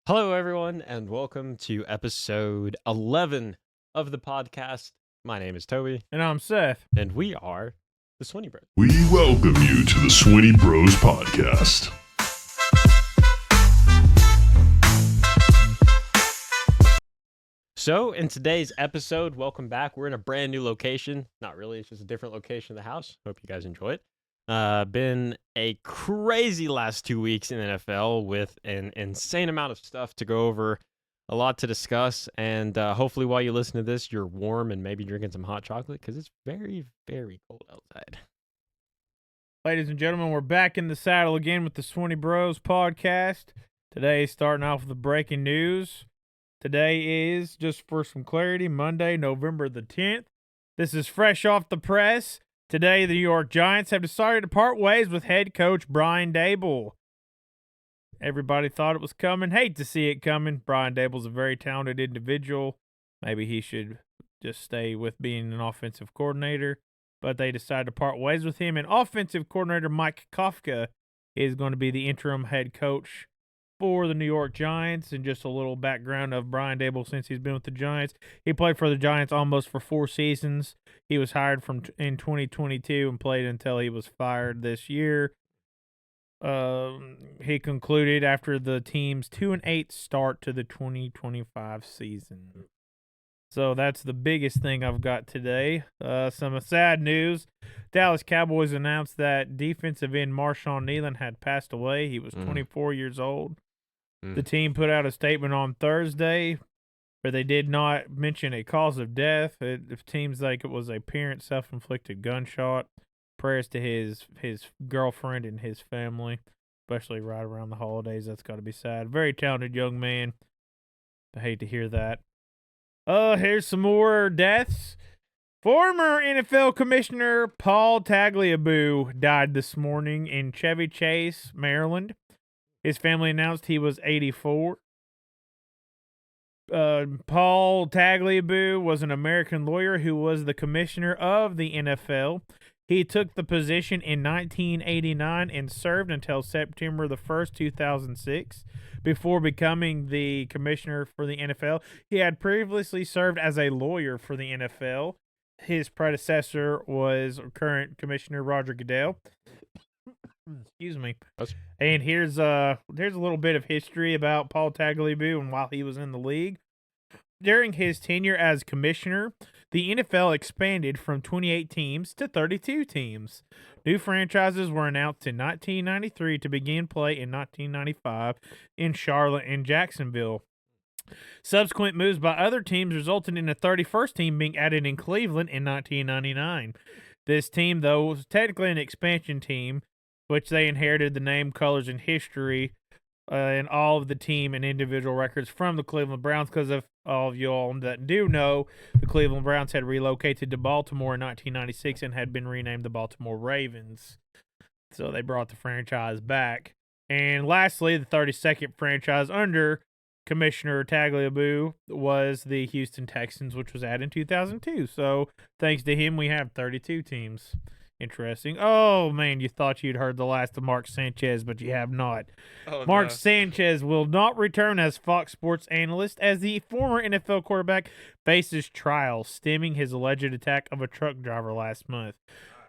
Hello, everyone, and welcome to episode 11 of the podcast. My name is Toby, And I'm Seth. and we are the Swineybro. We welcome you to the Swineybros podcast. So, in today's episode, welcome back. We're in a brand new location. Not really, it's just a different location of the house. Hope you guys enjoy it. Been a crazy last 2 weeks in the NFL with an insane amount of stuff to go over, a lot to discuss, and hopefully while you listen to this, you're warm and maybe drinking some hot chocolate because it's very, very cold outside. Ladies and gentlemen, we're back in the saddle again with the Swineybros podcast. Today, starting off with the breaking news. Today is, just for some clarity, Monday, November the 10th. This is fresh off the press. Today, the New York Giants have decided to part ways with head coach Brian Daboll. Everybody thought it was coming. Hate to see it coming. Brian Daboll's a very talented individual. Maybe he should just stay with being an offensive coordinator. But they decided to part ways with him. And offensive coordinator Mike Kafka is going to be the interim head coach for the New York Giants. And just a little background of Brian Daboll since he's been with the Giants. He played for the Giants almost for 4 seasons. He was hired in 2022 and played until he was fired this year. He concluded after the team's 2-8 start to the 2025 season. So that's the biggest thing I've got today. Some sad news. Dallas Cowboys announced that defensive end Marshawn Kneeland had passed away. He was 24 years old. The team put out a statement on Thursday where they did not mention a cause of death. It seems like it was a parent self-inflicted gunshot. Prayers to his girlfriend and his family, especially right around the holidays. That's got to be sad. Very talented young man. I hate to hear that. Here's some more deaths. Former NFL Commissioner Paul Tagliabue died this morning in Chevy Chase, Maryland. His family announced he was 84. Paul Tagliabue was an American lawyer who was the commissioner of the NFL. He took the position in 1989 and served until September the 1st, 2006. Before becoming the commissioner for the NFL, he had previously served as a lawyer for the NFL. His predecessor was current commissioner Roger Goodell. Excuse me. And here's a little bit of history about Paul Tagliabue and while he was in the league. During his tenure as commissioner, the NFL expanded from 28 teams to 32 teams. New franchises were announced in 1993 to begin play in 1995 in Charlotte and Jacksonville. Subsequent moves by other teams resulted in a 31st team being added in Cleveland in 1999. This team, though, was technically an expansion team, which they inherited the name, colors, and history and all of the team and individual records from the Cleveland Browns, because of all of you all that do know, the Cleveland Browns had relocated to Baltimore in 1996 and had been renamed the Baltimore Ravens. So they brought the franchise back. And lastly, the 32nd franchise under Commissioner Tagliabue was the Houston Texans, which was added in 2002. So thanks to him, we have 32 teams. Interesting. Oh, man, you thought you'd heard the last of Mark Sanchez, but you have not. Mark Sanchez will not return as Fox Sports analyst as the former NFL quarterback faces trial stemming his alleged attack of a truck driver last month.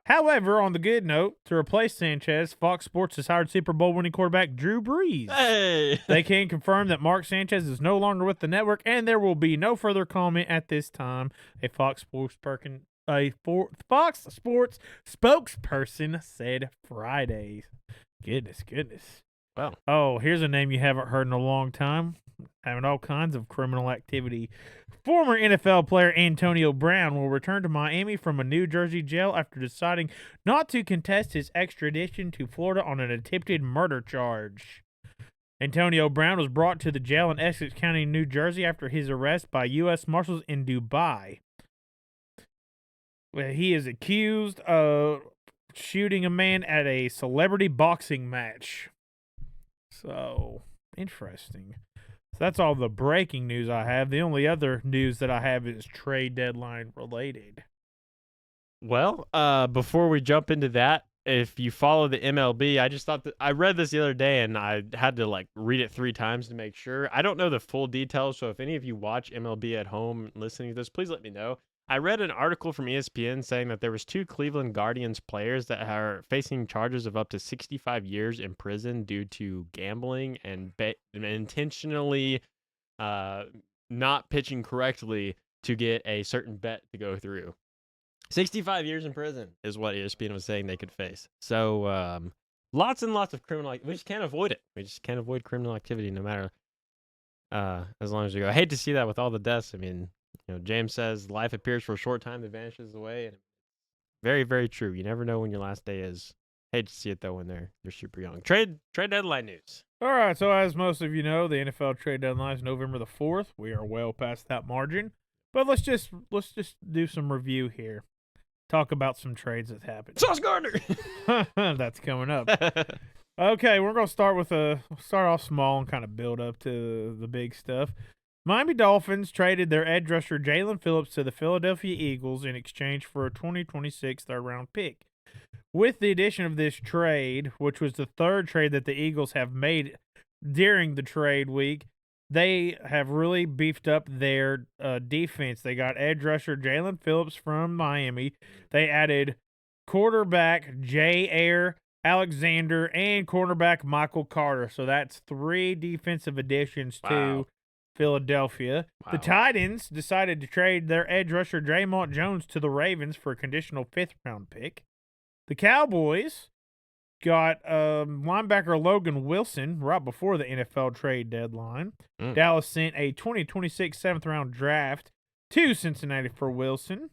However, on the good note, to replace Sanchez, Fox Sports has hired Super Bowl winning quarterback Drew Brees. Hey! They can confirm that Mark Sanchez is no longer with the network, and there will be no further comment at this time. A Fox Sports spokesperson said Friday. Goodness. Wow. Oh, here's a name you haven't heard in a long time. Having all kinds of criminal activity. Former NFL player Antonio Brown will return to Miami from a New Jersey jail after deciding not to contest his extradition to Florida on an attempted murder charge. Antonio Brown was brought to the jail in Essex County, New Jersey after his arrest by U.S. Marshals in Dubai. Well, he is accused of shooting a man at a celebrity boxing match. So, interesting. So that's all the breaking news I have. The only other news that I have is trade deadline related. Well, before we jump into that, if you follow the MLB, I just thought that I read this the other day and I had to like read it 3 times to make sure. I don't know the full details, so if any of you watch MLB at home listening to this, please let me know. I read an article from ESPN saying that there was 2 Cleveland Guardians players that are facing charges of up to 65 years in prison due to gambling and intentionally not pitching correctly to get a certain bet to go through. 65 years in prison is what ESPN was saying they could face. So lots and lots of criminal. We just can't avoid it. We just can't avoid criminal activity, no matter as long as you go. I hate to see that with all the deaths. I mean, James says life appears for a short time, then vanishes away, and very, very true. You never know when your last day is. Hate to see it though when they're super young. Trade deadline news. All right, so as most of you know, the NFL trade deadline is November the 4th. We are well past that margin, but let's just do some review here. Talk about some trades that happened. Sauce Gardner. That's coming up. Okay, we're gonna start off small and kind of build up to the big stuff. Miami Dolphins traded their edge rusher Jalen Phillips to the Philadelphia Eagles in exchange for a 2026 third-round pick. With the addition of this trade, which was the third trade that the Eagles have made during the trade week, they have really beefed up their defense. They got edge rusher Jalen Phillips from Miami. They added quarterback J. Alexander and cornerback Michael Carter. So that's 3 defensive additions to Philadelphia. Wow. The Titans decided to trade their edge rusher Draymond Jones to the Ravens for a conditional 5th-round pick. The Cowboys got linebacker Logan Wilson right before the NFL trade deadline. Dallas sent a 2026 7th-round draft to Cincinnati for Wilson.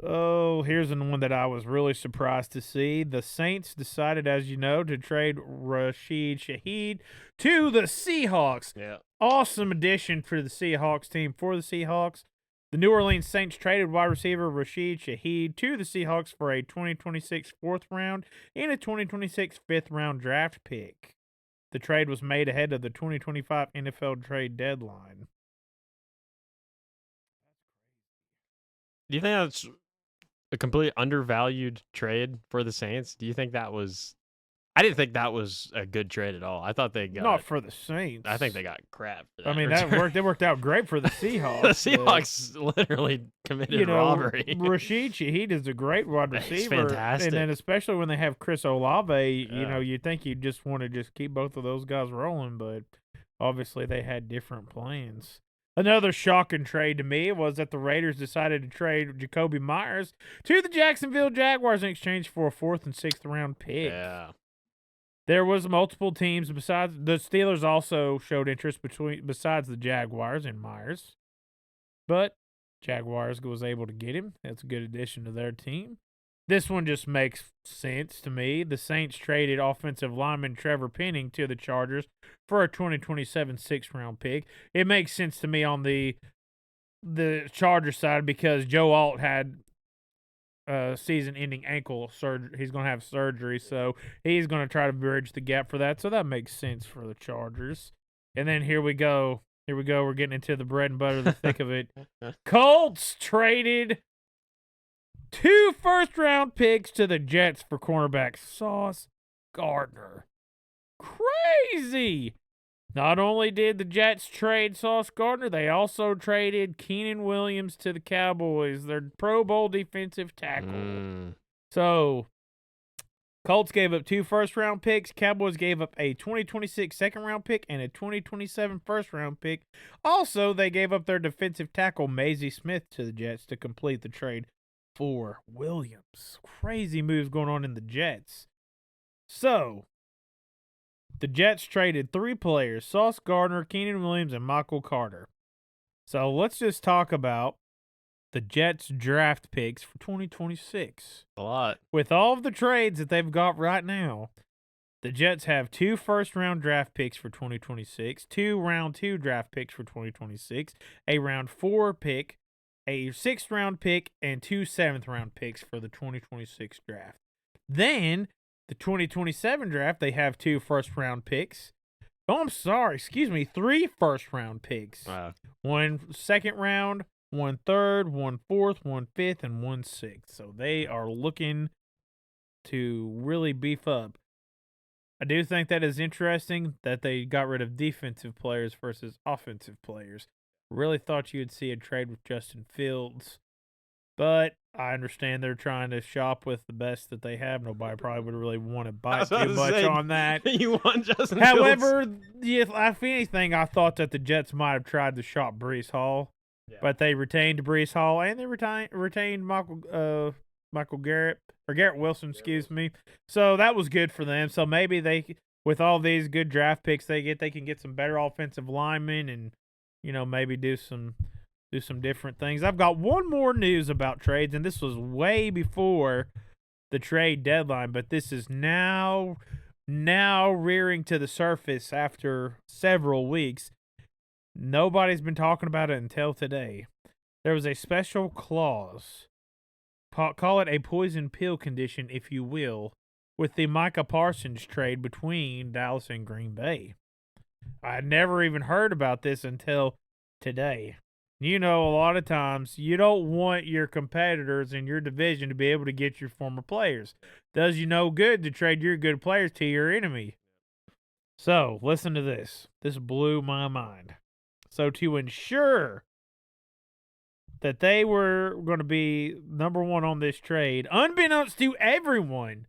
Oh, here's the one that I was really surprised to see. The Saints decided, as you know, to trade Rashid Shaheed to the Seahawks. Yeah. Awesome addition for the Seahawks team. For the Seahawks, the New Orleans Saints traded wide receiver Rashid Shaheed to the Seahawks for a 2026 4th round and a 2026 5th-round draft pick. The trade was made ahead of the 2025 NFL trade deadline. Do you think that's a completely undervalued trade for the Saints? Do you think that was... I didn't think that was a good trade at all. I thought they got... Not for the Saints. I think they got crap for that. I mean, that worked out great for the Seahawks. The Seahawks literally committed robbery. Rashid Shaheed is a great wide receiver. He's fantastic. And then especially when they have Chris Olave, you'd think you'd just want to keep both of those guys rolling, but obviously they had different plans. Another shocking trade to me was that the Raiders decided to trade Jacoby Myers to the Jacksonville Jaguars in exchange for a 4th and 6th-round pick. Yeah. There was multiple teams besides the Steelers also showed interest besides the Jaguars and Myers, but Jaguars was able to get him. That's a good addition to their team. This one just makes sense to me. The Saints traded offensive lineman Trevor Penning to the Chargers for a 2027 6th-round pick. It makes sense to me on the Charger side because Joe Alt had season-ending ankle surgery. He's going to have surgery, so he's going to try to bridge the gap for that. So that makes sense for the Chargers. And then here we go. We're getting into the bread and butter, the thick of it. Colts traded 2 first-round picks to the Jets for cornerback Sauce Gardner. Crazy! Not only did the Jets trade Sauce Gardner, they also traded Keenan Williams to the Cowboys, their Pro Bowl defensive tackle. So, Colts gave up 2 first-round picks. Cowboys gave up a 2026 second-round pick and a 2027 first-round pick. Also, they gave up their defensive tackle, Maisie Smith, to the Jets to complete the trade for Williams. Crazy moves going on in the Jets. So, the Jets traded 3 players, Sauce Gardner, Keenan Williams, and Michael Carter. So let's just talk about the Jets draft picks for 2026. A lot. With all of the trades that they've got right now, the Jets have 2 first-round draft picks for 2026, 2 round 2 draft picks for 2026, a round 4 pick, a 6th-round pick, and 2 7th-round picks for the 2026 draft. Then, the 2027 draft, they have 2 first-round picks. Oh, I'm sorry. 3 first-round picks. Wow. 1 second round, 1 third, 1 4th, 1 5th, and 1 6th. So they are looking to really beef up. I do think that is interesting that they got rid of defensive players versus offensive players. Really thought you'd see a trade with Justin Fields, but I understand they're trying to shop with the best that they have. Nobody probably would really want to bite too much on that. You want Justin However, Fields? if anything, I thought that the Jets might have tried to shop Brees Hall, but they retained Brees Hall and they retained Michael Garrett or Garrett Wilson, excuse me. So that was good for them. So maybe they, with all these good draft picks they can get some better offensive linemen and maybe do some different things. I've got one more news about trades, and this was way before the trade deadline, but this is now rearing to the surface after several weeks. Nobody's been talking about it until today. There was a special clause, call it a poison pill condition, if you will, with the Micah Parsons trade between Dallas and Green Bay. I had never even heard about this until today. A lot of times you don't want your competitors in your division to be able to get your former players. Does you no good to trade your good players to your enemy. So, listen to this. This blew my mind. So, to ensure that they were going to be number one on this trade, unbeknownst to everyone,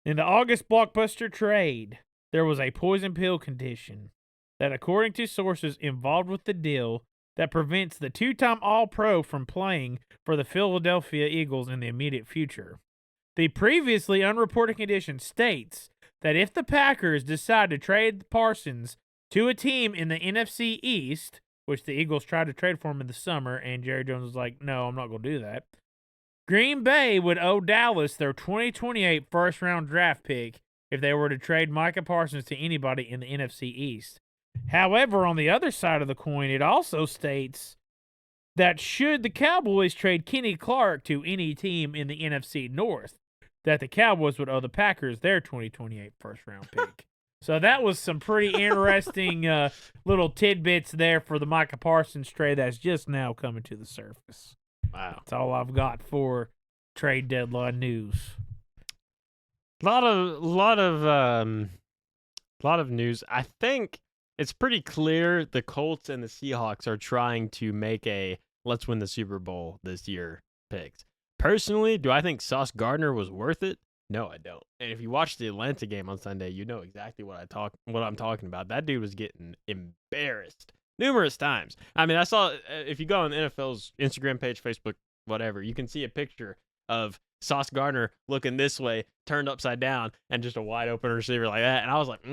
in the August blockbuster trade, there was a poison pill condition that, according to sources involved with the deal, that prevents the two-time All-Pro from playing for the Philadelphia Eagles in the immediate future. The previously unreported condition states that if the Packers decide to trade Parsons to a team in the NFC East, which the Eagles tried to trade for him in the summer, and Jerry Jones was like, no, I'm not going to do that, Green Bay would owe Dallas their 2028 first-round draft pick if they were to trade Micah Parsons to anybody in the NFC East. However, on the other side of the coin, it also states that should the Cowboys trade Kenny Clark to any team in the NFC North, that the Cowboys would owe the Packers their 2028 first-round pick. So that was some pretty interesting little tidbits there for the Micah Parsons trade that's just now coming to the surface. Wow. That's all I've got for trade deadline news. A lot of news. I think it's pretty clear the Colts and the Seahawks are trying to make a let's win the Super Bowl this year picks. Personally, do I think Sauce Gardner was worth it? No, I don't. And if you watch the Atlanta game on Sunday, you know exactly what I'm talking about. That dude was getting embarrassed numerous times. I mean, I saw, if you go on NFL's Instagram page, Facebook, whatever, you can see a picture of Sauce Gardner looking this way, turned upside down, and just a wide open receiver like that. And I was like,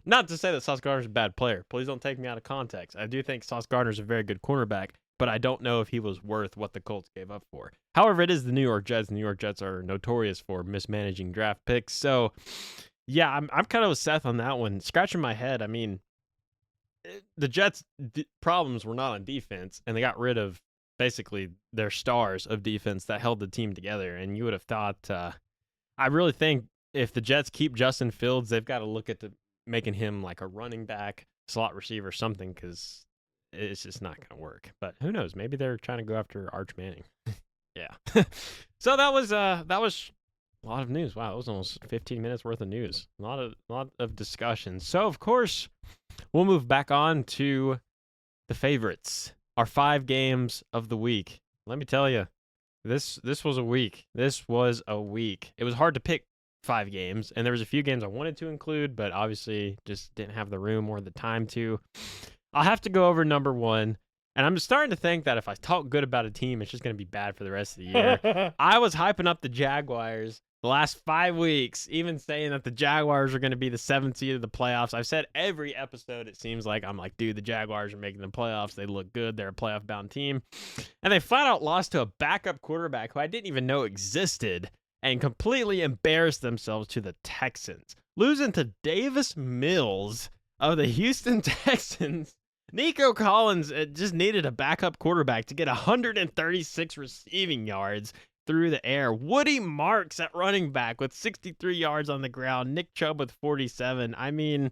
Not to say that Sauce Gardner's a bad player. Please don't take me out of context. I do think Sauce Gardner's a very good cornerback, but I don't know if he was worth what the Colts gave up for. However, it is the New York Jets. The New York Jets are notorious for mismanaging draft picks. So, yeah, I'm kind of with Seth on that one. Scratching my head, I mean, the Jets' problems were not on defense, and they got rid of basically their stars of defense that held the team together. And you would have thought, I really think if the Jets keep Justin Fields, they've got to look at making him like a running back, slot receiver, something, because it's just not going to work. But who knows? Maybe they're trying to go after Arch Manning. Yeah. So that was a lot of news. Wow, it was almost 15 minutes worth of news. A lot of discussion. So of course, we'll move back on to the favorites. Our 5 games of the week. Let me tell you, this was a week. This was a week. It was hard to pick 5 games, and there was a few games I wanted to include, but obviously just didn't have the room or the time to. I'll have to go over number 1, and I'm starting to think that if I talk good about a team, it's just going to be bad for the rest of the year. I was hyping up the Jaguars the last 5 weeks, even saying that the Jaguars are going to be the 7th seed of the playoffs. I've said every episode, it seems like, I'm like, dude, the Jaguars are making the playoffs. They look good. They're a playoff-bound team. And they flat out lost to a backup quarterback who I didn't even know existed, and completely embarrassed themselves to the Texans, losing to Davis Mills of the Houston Texans. Nico Collins just needed a backup quarterback to get 136 receiving yards through the air. Woody Marks at running back with 63 yards on the ground. Nick Chubb with 47. I mean,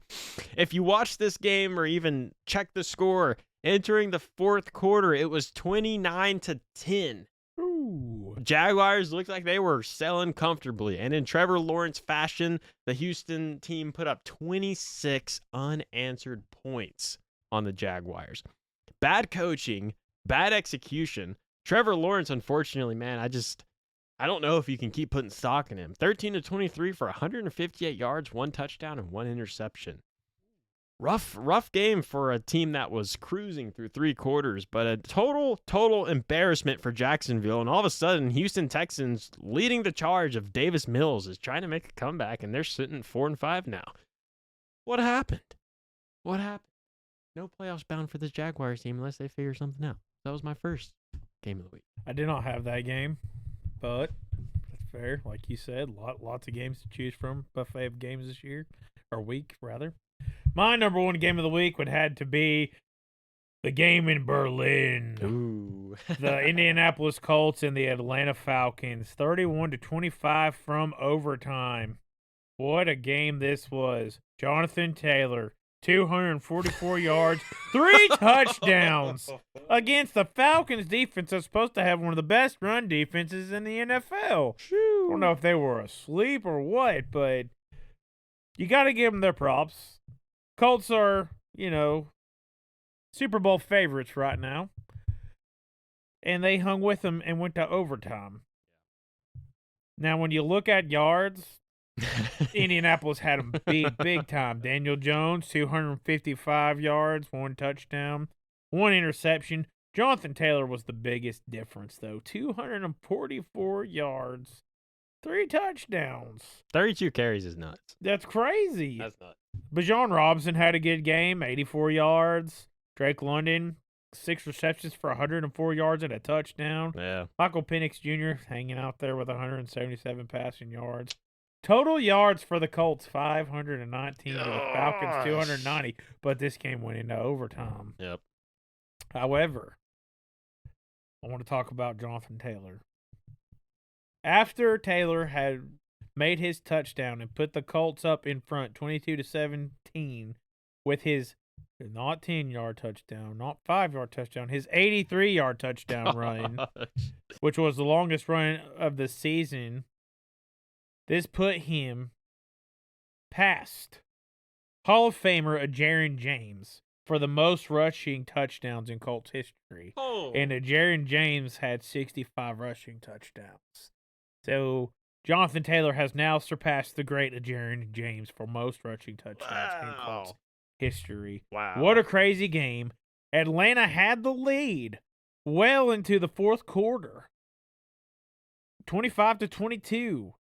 if you watch this game or even check the score, entering the fourth quarter, it was 29-10 Ooh. Jaguars looked like they were selling comfortably. And in Trevor Lawrence fashion, the Houston team put up 26 unanswered points on the Jaguars. Bad coaching, bad execution. Trevor Lawrence, unfortunately, man, I don't know if you can keep putting stock in him. 13 to 23 for 158 yards, 1 touchdown, and 1 interception. Rough game for a team that was cruising through 3 quarters, but a total embarrassment for Jacksonville. And all of a sudden, Houston Texans leading the charge of Davis Mills is trying to make a comeback, and they're sitting 4-5 now. What happened? No playoffs bound for this Jaguars team unless they figure something out. That was my first game of the week. I did not have that game, but that's fair. Like you said, lots of games to choose from. Buffet of games this year, or week, rather. My number one game of the week would have to be the game in Berlin. Ooh. The Indianapolis Colts and the Atlanta Falcons, 31-25 from overtime. What a game this was. Jonathan Taylor, 244 yards, 3 touchdowns against the Falcons defense that's supposed to have one of the best run defenses in the NFL. I don't know if they were asleep or what, but you got to give them their props. Colts are, Super Bowl favorites right now. And they hung with them and went to overtime. Now, when you look at yards, Indianapolis had them beat big time. Daniel Jones, 255 yards, 1 touchdown, 1 interception. Jonathan Taylor was the biggest difference, though. 244 yards, 3 touchdowns. 32 carries is nuts. That's crazy. That's nuts. Bijan Robinson had a good game, 84 yards. Drake London, 6 receptions for 104 yards and a touchdown. Yeah. Michael Penix Jr. hanging out there with 177 passing yards. Total yards for the Colts, 519 to the Falcons, 290. But this game went into overtime. Yep. However, I want to talk about Jonathan Taylor. After Taylor had made his touchdown and put the Colts up in front, 22-17, with his not 10-yard touchdown, not 5-yard touchdown, his 83-yard touchdown run, which was the longest run of the season. This put him past Hall of Famer Jaron James for the most rushing touchdowns in Colts history. Oh. And Jaron James had 65 rushing touchdowns. So Jonathan Taylor has now surpassed the great Jaron James for most rushing touchdowns in Colts history. Wow. What a crazy game. Atlanta had the lead well into the fourth quarter. 25-22.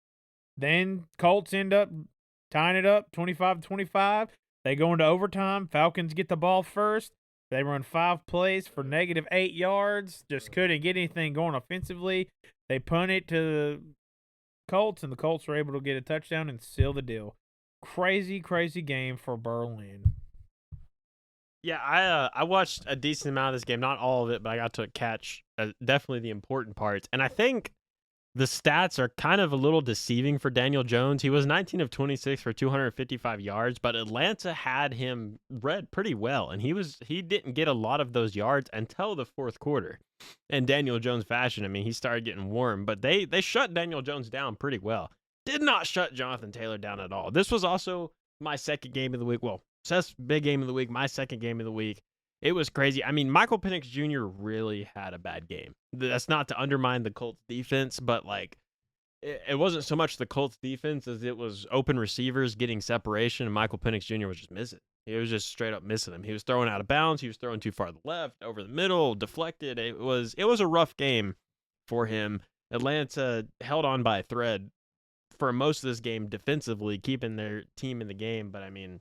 Then Colts end up tying it up 25-25. They go into overtime. Falcons get the ball first. They run 5 plays for -8 yards. Just couldn't get anything going offensively. They punt it to the Colts, and the Colts were able to get a touchdown and seal the deal. Crazy, crazy game for Berlin. Yeah, I watched a decent amount of this game. Not all of it, but I got to catch definitely the important parts. And I think the stats are kind of a little deceiving for Daniel Jones. He was 19 of 26 for 255 yards, but Atlanta had him read pretty well, and he didn't get a lot of those yards until the fourth quarter. In Daniel Jones fashion, I mean, he started getting warm, but they shut Daniel Jones down pretty well. Did not shut Jonathan Taylor down at all. This was also my second game of the week. Well, Seth's big game of the week, my second game of the week. It was crazy. I mean, Michael Penix Jr. really had a bad game. That's not to undermine the Colts defense, but it wasn't so much the Colts defense as it was open receivers getting separation, and Michael Penix Jr. was just missing. He was just straight up missing him. He was throwing out of bounds. He was throwing too far to the left, over the middle, deflected. It was a rough game for him. Atlanta held on by a thread for most of this game defensively, keeping their team in the game. But I mean,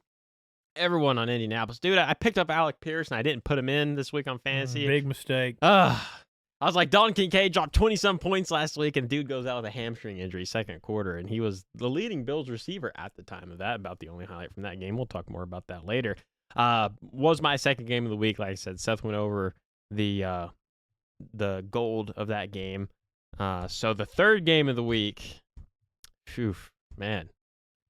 everyone on Indianapolis, dude, I picked up Alec Pierce and I didn't put him in this week on fantasy. Big mistake. I was like, Dalton Kincaid dropped 20-some points last week, and dude goes out with a hamstring injury second quarter, and he was the leading Bills receiver at the time of that. About the only highlight from that game. We'll talk more about that later. Was my second game of the week. Like I said, Seth went over the gold of that game. So the third game of the week, phew, man.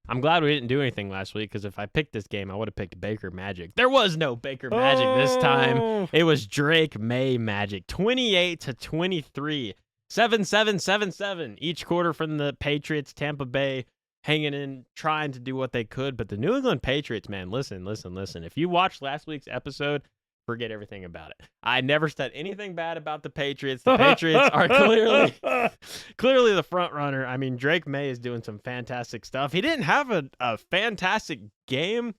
I'm glad we didn't do anything last week, because if I picked this game, I would have picked Baker Magic. There was no Baker Magic this time. It was Drake May Magic. 28-23. 7-7-7-7 each quarter from the Patriots. Tampa Bay hanging in, trying to do what they could. But the New England Patriots, man, listen. If you watched last week's episode, forget everything about it. I never said anything bad about the Patriots. The Patriots are clearly the front runner. I mean, Drake May is doing some fantastic stuff. He didn't have a fantastic game.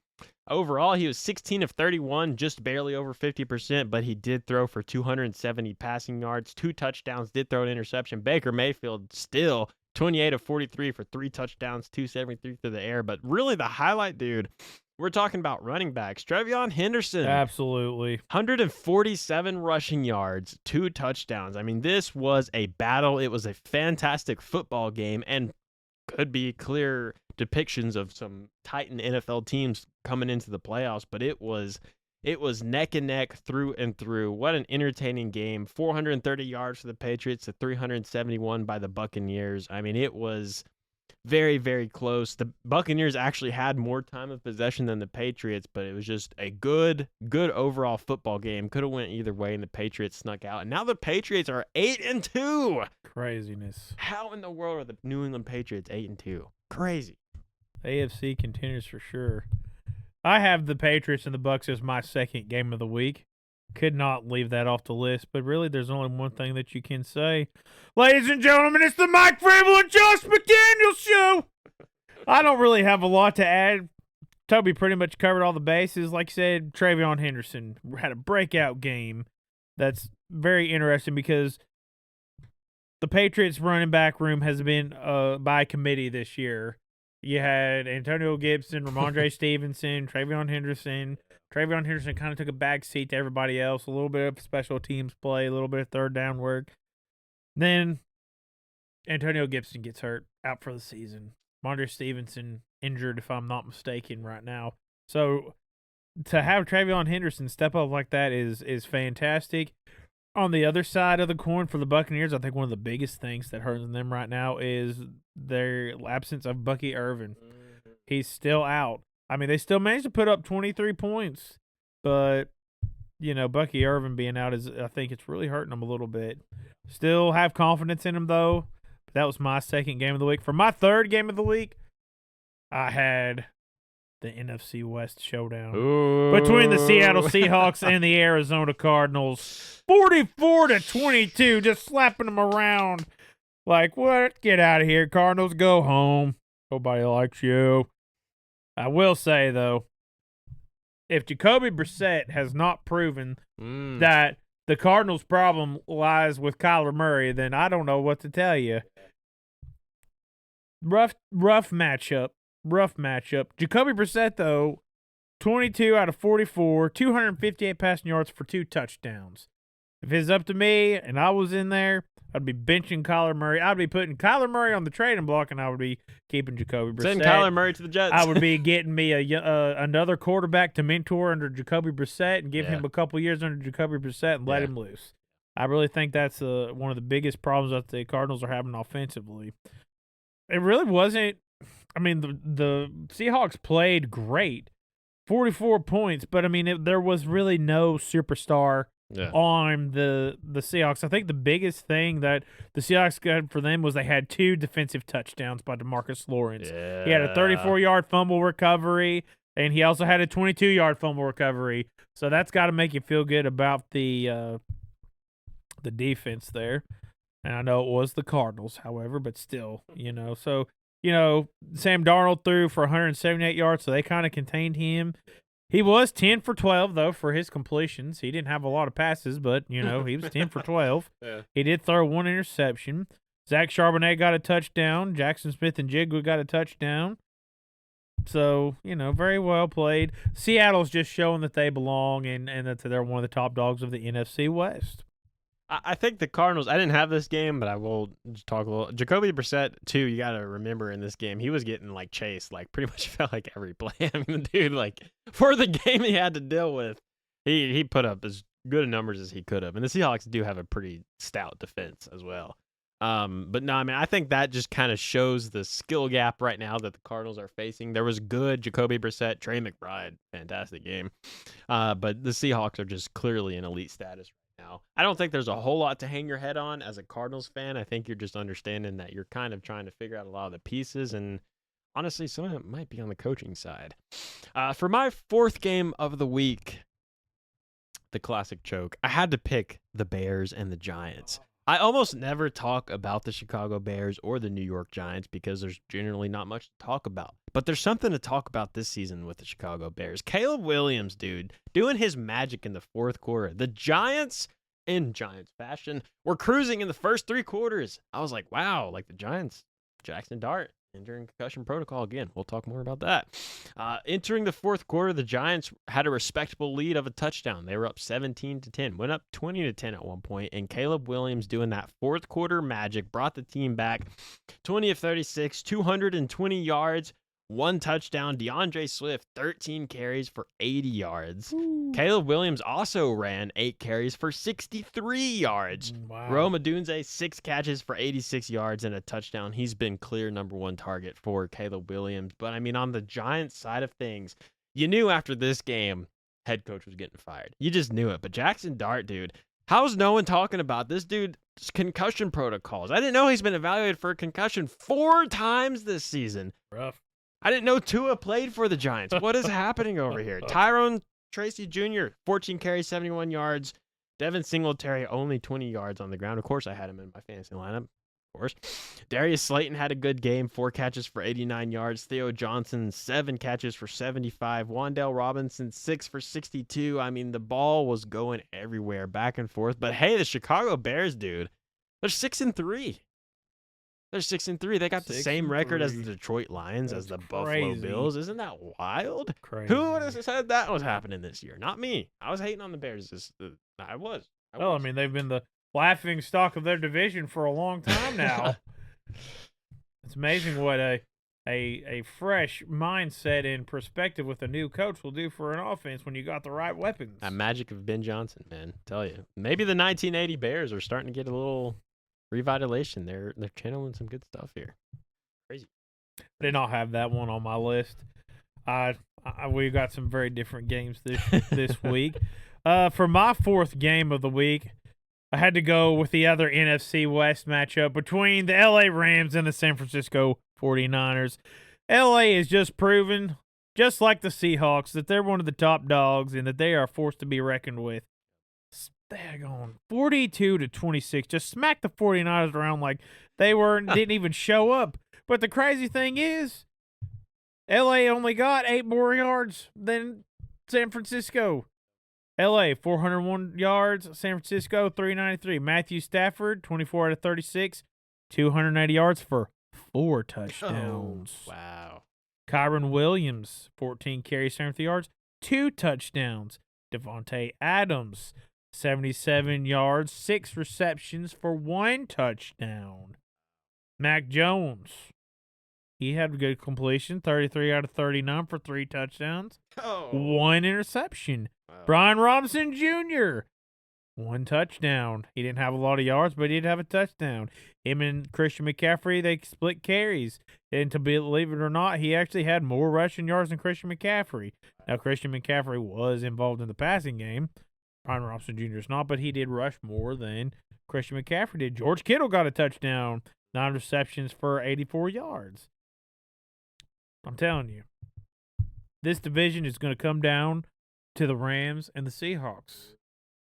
Overall, he was 16 of 31, just barely over 50%, but he did throw for 270 passing yards, 2 touchdowns, did throw an interception. Baker Mayfield still 28 of 43 for 3 touchdowns, 273 through the air. But really the highlight, dude, we're talking about running backs. Trevion Henderson. Absolutely. 147 rushing yards, 2 touchdowns. I mean, this was a battle. It was a fantastic football game and could be clear depictions of some Titan NFL teams coming into the playoffs, but it was neck and neck through and through. What an entertaining game. 430 yards for the Patriots to 371 by the Buccaneers. I mean, it was very, very close. The Buccaneers actually had more time of possession than the Patriots, but it was just a good overall football game. Could have went either way, and the Patriots snuck out. And now the Patriots are 8-2. Craziness. How in the world are the New England Patriots 8-2? Crazy. AFC contenders for sure. I have the Patriots and the Bucs as my second game of the week. Could not leave that off the list, but really there's only one thing that you can say. Ladies and gentlemen, it's the Mike Vrabel and Josh McDaniels show. I don't really have a lot to add. Toby pretty much covered all the bases. Like I said, Trevion Henderson had a breakout game. That's very interesting because the Patriots running back room has been by committee this year. You had Antonio Gibson, Ramondre Stevenson, Trevion Henderson. Trevion Henderson kind of took a back seat to everybody else. A little bit of special teams play, a little bit of third down work. Then Antonio Gibson gets hurt, out for the season. Ramondre Stevenson injured, if I'm not mistaken, right now. So to have Trevion Henderson step up like that is fantastic. On the other side of the coin for the Buccaneers, I think one of the biggest things that hurts them right now is their absence of Bucky Irvin. He's still out. I mean, they still managed to put up 23 points, but, Bucky Irvin being out I think it's really hurting them a little bit. Still have confidence in him, though. But that was my second game of the week. For my third game of the week, I had the NFC West showdown between the Seattle Seahawks and the Arizona Cardinals. 44-22, just slapping them around. Like, what? Get out of here, Cardinals. Go home. Nobody likes you. I will say, though, if Jacoby Brissett has not proven that the Cardinals' problem lies with Kyler Murray, then I don't know what to tell you. Rough matchup. Jacoby Brissett, though, 22 out of 44, 258 passing yards for 2 touchdowns. If it's up to me and I was in there, I'd be benching Kyler Murray. I'd be putting Kyler Murray on the trading block, and I would be keeping Jacoby Brissett. Send Kyler Murray to the Jets. I would be getting me another quarterback to mentor under Jacoby Brissett and give him a couple years under Jacoby Brissett and let him loose. I really think that's one of the biggest problems that the Cardinals are having offensively. It really wasn't. I mean, the Seahawks played great, 44 points, but I mean, there was really no superstar on the Seahawks. I think the biggest thing that the Seahawks got for them was they had 2 defensive touchdowns by DeMarcus Lawrence. Yeah. He had a 34-yard fumble recovery, and he also had a 22-yard fumble recovery. So that's got to make you feel good about the defense there. And I know it was the Cardinals, however, but still, So, Sam Darnold threw for 178 yards, so they kind of contained him. He was 10 for 12, though, for his completions. He didn't have a lot of passes, but, he was 10 for 12. Yeah. He did throw 1 interception. Zach Charbonnet got a touchdown. Jackson Smith and Jigba got a touchdown. So, very well played. Seattle's just showing that they belong and that they're one of the top dogs of the NFC West. I think the Cardinals, I didn't have this game, but I will just talk a little. Jacoby Brissett, too, you got to remember in this game, he was getting, chased, pretty much felt like every play. I mean, the dude, for the game he had to deal with, he put up as good numbers as he could have. And the Seahawks do have a pretty stout defense as well. But no, I mean, I think that just kind of shows the skill gap right now that the Cardinals are facing. There was good Jacoby Brissett, Trey McBride, fantastic game. But the Seahawks are just clearly in elite status right now. I don't think there's a whole lot to hang your head on as a Cardinals fan. I think you're just understanding that you're kind of trying to figure out a lot of the pieces, and honestly, some of it might be on the coaching side. For my fourth game of the week, the classic choke, I had to pick the Bears and the Giants. I almost never talk about the Chicago Bears or the New York Giants because there's generally not much to talk about. But there's something to talk about this season with the Chicago Bears. Caleb Williams, dude, doing his magic in the fourth quarter. The Giants, in Giants fashion, were cruising in the first three quarters. I was like, wow, like the Giants, Jackson Dart, entering concussion protocol again. We'll talk more about that. Entering the fourth quarter, the Giants had a respectable lead of a touchdown. They were up 17-10, went up 20-10 at one point, and Caleb Williams doing that fourth quarter magic brought the team back 20 of 36, 220 yards, one touchdown. DeAndre Swift, 13 carries for 80 yards. Ooh. Caleb Williams also ran 8 carries for 63 yards. Wow. Rome Odunze, 6 catches for 86 yards and a touchdown. He's been clear number one target for Caleb Williams. But, I mean, on the Giants side of things, you knew after this game, head coach was getting fired. You just knew it. But Jackson Dart, dude, how's no one talking about this dude's concussion protocols? I didn't know he's been evaluated for a concussion 4 times this season. Rough. I didn't know Tua played for the Giants. What is happening over here? Tyrone Tracy Jr., 14 carries, 71 yards. Devin Singletary, only 20 yards on the ground. Of course, I had him in my fantasy lineup. Of course. Darius Slayton had a good game, 4 catches for 89 yards. Theo Johnson, 7 catches for 75. Wan'Dale Robinson, 6 for 62. I mean, the ball was going everywhere, back and forth. But hey, the Chicago Bears, dude, they're 6-3. They're 6-3. They got the same record as the Detroit Lions, as the Buffalo Bills. Isn't that wild? Crazy. Who would have said that was happening this year? Not me. I was hating on the Bears. I was. Well, I mean, they've been the laughing stock of their division for a long time now. It's amazing what a fresh mindset and perspective with a new coach will do for an offense when you got the right weapons. That magic of Ben Johnson, man. Tell you. Maybe the 1980 Bears are starting to get a little revitalization. They're channeling some good stuff here. Crazy. I did not have that one on my list. We got some very different games this week. For my fourth game of the week, I had to go with the other NFC West matchup between the LA Rams and the San Francisco 49ers. LA has just proven, just like the Seahawks, that they're one of the top dogs and that they are a force to be reckoned with. Daggone, 42-26, just smacked the 49ers around like they didn't even show up. But the crazy thing is, LA only got 8 more yards than San Francisco. LA, 401 yards. San Francisco, 393. Matthew Stafford, 24 out of 36, 280 yards for 4 touchdowns. Oh, wow. Kyron Williams, 14 carries, 70 yards, 2 touchdowns. Devontae Adams, 77 yards, 6 receptions for 1 touchdown. Mac Jones, he had a good completion, 33 out of 39 for 3 touchdowns, 1 interception. Wow. Brian Robinson Jr., 1 touchdown. He didn't have a lot of yards, but he did have a touchdown. Him and Christian McCaffrey, they split carries. And to believe it or not, he actually had more rushing yards than Christian McCaffrey. Now, Christian McCaffrey was involved in the passing game. Brian Robinson Jr. is not, but he did rush more than Christian McCaffrey did. George Kittle got a touchdown, 9 receptions for 84 yards. I'm telling you, this division is going to come down to the Rams and the Seahawks.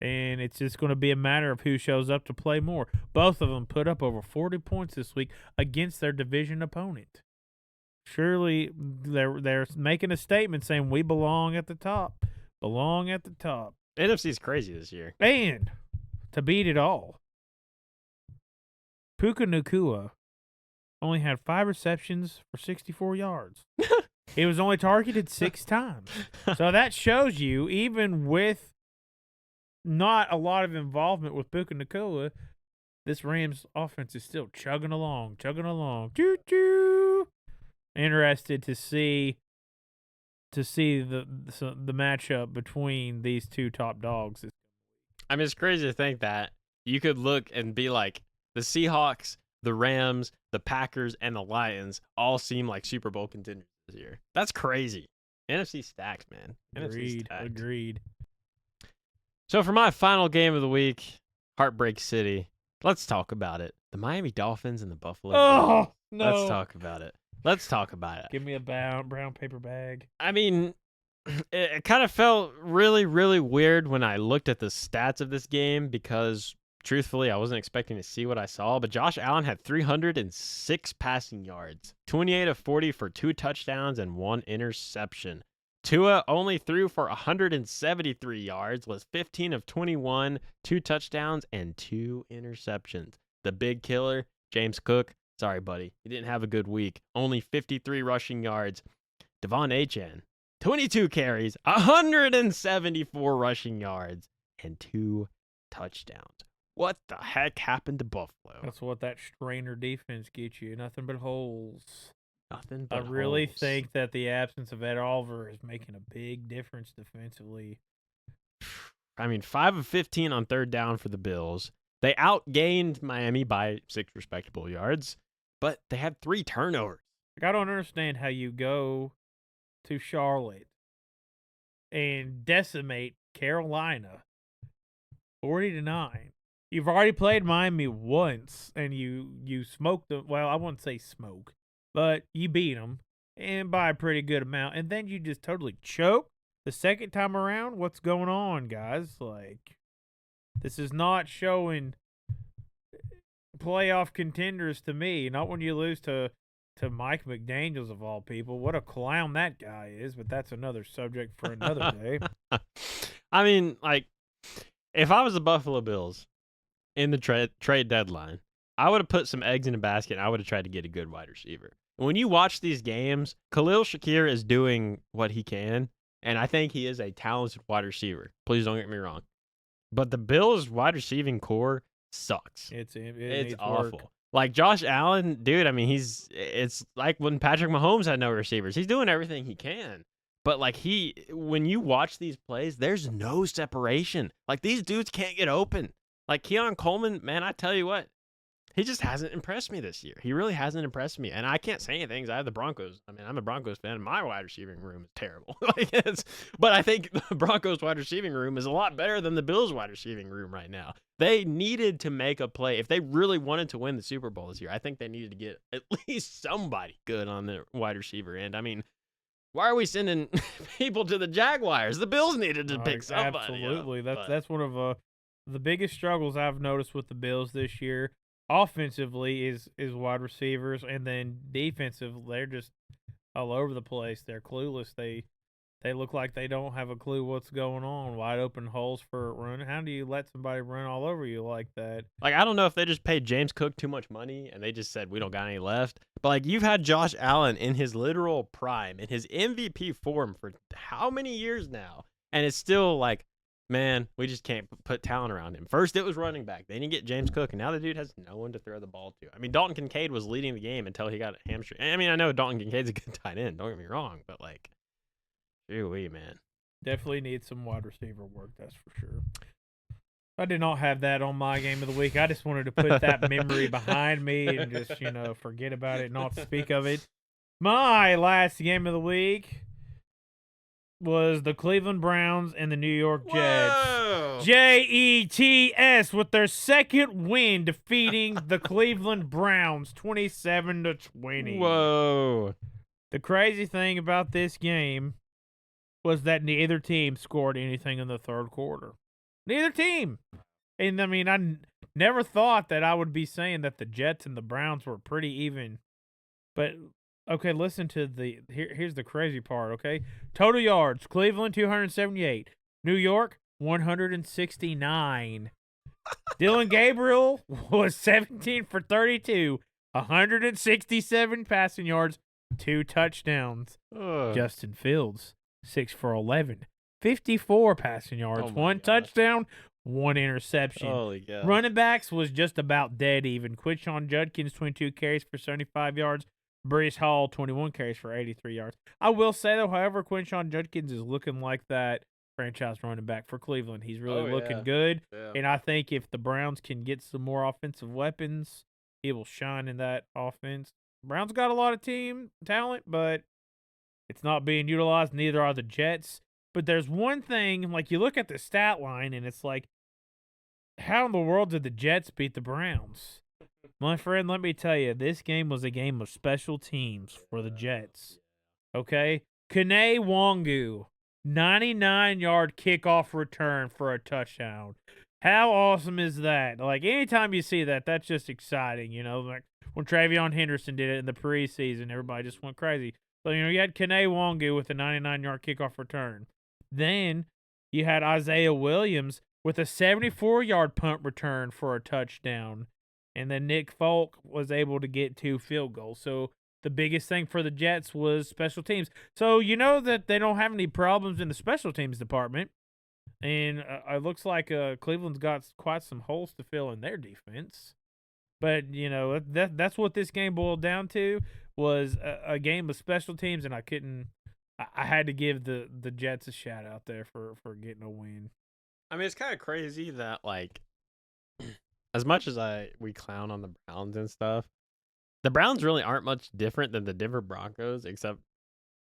And it's just going to be a matter of who shows up to play more. Both of them put up over 40 points this week against their division opponent. Surely they're making a statement saying we belong at the top. Belong at the top. NFC is crazy this year. And to beat it all, Puka Nacua only had 5 receptions for 64 yards. He was only targeted 6 times. So that shows you, even with not a lot of involvement with Puka Nacua, this Rams offense is still chugging along. Choo-choo. Interested to see the matchup between these two top dogs. I mean, it's crazy to think that you could look and be like, the Seahawks, the Rams, the Packers, and the Lions all seem like Super Bowl contenders this year. That's crazy. NFC stacks, man. NFC stacks. Agreed. So for my final game of the week, Heartbreak City. Let's talk about it. The Miami Dolphins and the Buffalo Bills. Oh, no. Let's talk about it. Let's talk about it. Give me a brown paper bag. I mean, it kind of felt really, really weird when I looked at the stats of this game because, truthfully, I wasn't expecting to see what I saw. But Josh Allen had 306 passing yards, 28 of 40 for 2 touchdowns and 1 interception. Tua only threw for 173 yards, was 15 of 21, 2 touchdowns, and 2 interceptions. The big killer, James Cook. Sorry, buddy. He didn't have a good week. Only 53 rushing yards. Devon Achane, 22 carries, 174 rushing yards, and 2 touchdowns. What the heck happened to Buffalo? That's what that strainer defense gets you. Nothing but holes. Nothing but I really holes. think that the absence of Ed Oliver is making a big difference defensively. I mean, 5 of 15 on third down for the Bills. They outgained Miami by 6 respectable yards, but they had 3 turnovers. Like, I don't understand how you go to Charlotte and decimate Carolina 40-9. You've already played Miami once, and you smoked them. Well, I wouldn't say smoke, but you beat them, and by a pretty good amount. And then you just totally choke the second time around. What's going on, guys? Like, this is not showing playoff contenders to me. Not when you lose to Mike McDaniels, of all people. What a clown that guy is, but that's another subject for another day. I mean, like, if I was the Buffalo Bills in the trade deadline, I would have put some eggs in a basket, and I would have tried to get a good wide receiver. When you watch these games, Khalil Shakir is doing what he can, and I think he is a talented wide receiver. Please don't get me wrong. But the Bills' wide receiving core sucks. It's awful. work. Like Josh Allen, dude, I mean, it's like when Patrick Mahomes had no receivers. He's doing everything he can. But like when you watch these plays, there's no separation. Like these dudes can't get open. Like Keon Coleman, man, I tell you what, he just hasn't impressed me this year. He really hasn't impressed me. And I can't say anything because I have the Broncos. I mean, I'm a Broncos fan. My wide receiving room is terrible. But I think the Broncos wide receiving room is a lot better than the Bills wide receiving room right now. They needed to make a play. If they really wanted to win the Super Bowl this year, I think they needed to get at least somebody good on the wide receiver end. I mean, why are we sending people to the Jaguars? The Bills needed to pick somebody. Absolutely. Up, That's one of the biggest struggles I've noticed with the Bills this year. Offensively is wide receivers, and then defensive, they're just all over the place. They're clueless. They look like they don't have a clue what's going on. Wide open holes for a run. How do you let somebody run all over you like that? Like, I don't know if they just paid James Cook too much money and they just said, we don't got any left. But, like, you've had Josh Allen in his literal prime, in his MVP form for how many years now? And it's still like, man, we just can't put talent around him. First, it was running back. They didn't get James Cook, and now the dude has no one to throw the ball to. I mean, Dalton Kincaid was leading the game until he got a hamstring. I mean, I know Dalton Kincaid's a good tight end. Don't get me wrong, but, like, ooh-wee, man. Definitely needs some wide receiver work, that's for sure. I did not have that on my game of the week. I just wanted to put that memory behind me and just, forget about it, not speak of it. My last game of the week was the Cleveland Browns and the New York Jets. Whoa! Jets with their second win, defeating the Cleveland Browns 27-20. Whoa. The crazy thing about this game was that neither team scored anything in the third quarter. Neither team. And, I mean, I never thought that I would be saying that the Jets and the Browns were pretty even. But, okay, listen to here's the crazy part, okay? Total yards, Cleveland, 278. New York, 169. Dylan Gabriel was 17 for 32, 167 passing yards, 2 touchdowns. Justin Fields, 6 for 11, 54 passing yards, 1 touchdown, 1 interception. Holy God. Running backs was just about dead even. Quinshon Judkins, 22 carries for 75 yards. Brees Hall, 21 carries for 83 yards. I will say, though, however, Quinshon Judkins is looking like that franchise running back for Cleveland. He's really looking good. Yeah. And I think if the Browns can get some more offensive weapons, he will shine in that offense. Browns got a lot of team talent, but it's not being utilized. Neither are the Jets. But there's one thing, like you look at the stat line and it's like, how in the world did the Jets beat the Browns? My friend, let me tell you, this game was a game of special teams for the Jets. Okay? Kene Wangu, 99-yard kickoff return for a touchdown. How awesome is that? Like, anytime you see that, that's just exciting, you know? Like, when Travion Henderson did it in the preseason, everybody just went crazy. So, you know, you had Kene Wangu with a 99-yard kickoff return. Then you had Isaiah Williams with a 74-yard punt return for a touchdown. And then Nick Folk was able to get 2 field goals. So the biggest thing for the Jets was special teams. So you know that they don't have any problems in the special teams department. And it looks like Cleveland's got quite some holes to fill in their defense. But, you know, that's what this game boiled down to, was a game of special teams, and I had to give the Jets a shout out there for getting a win. I mean, it's kind of crazy that, like, as much as we clown on the Browns and stuff, the Browns really aren't much different than the Denver Broncos, except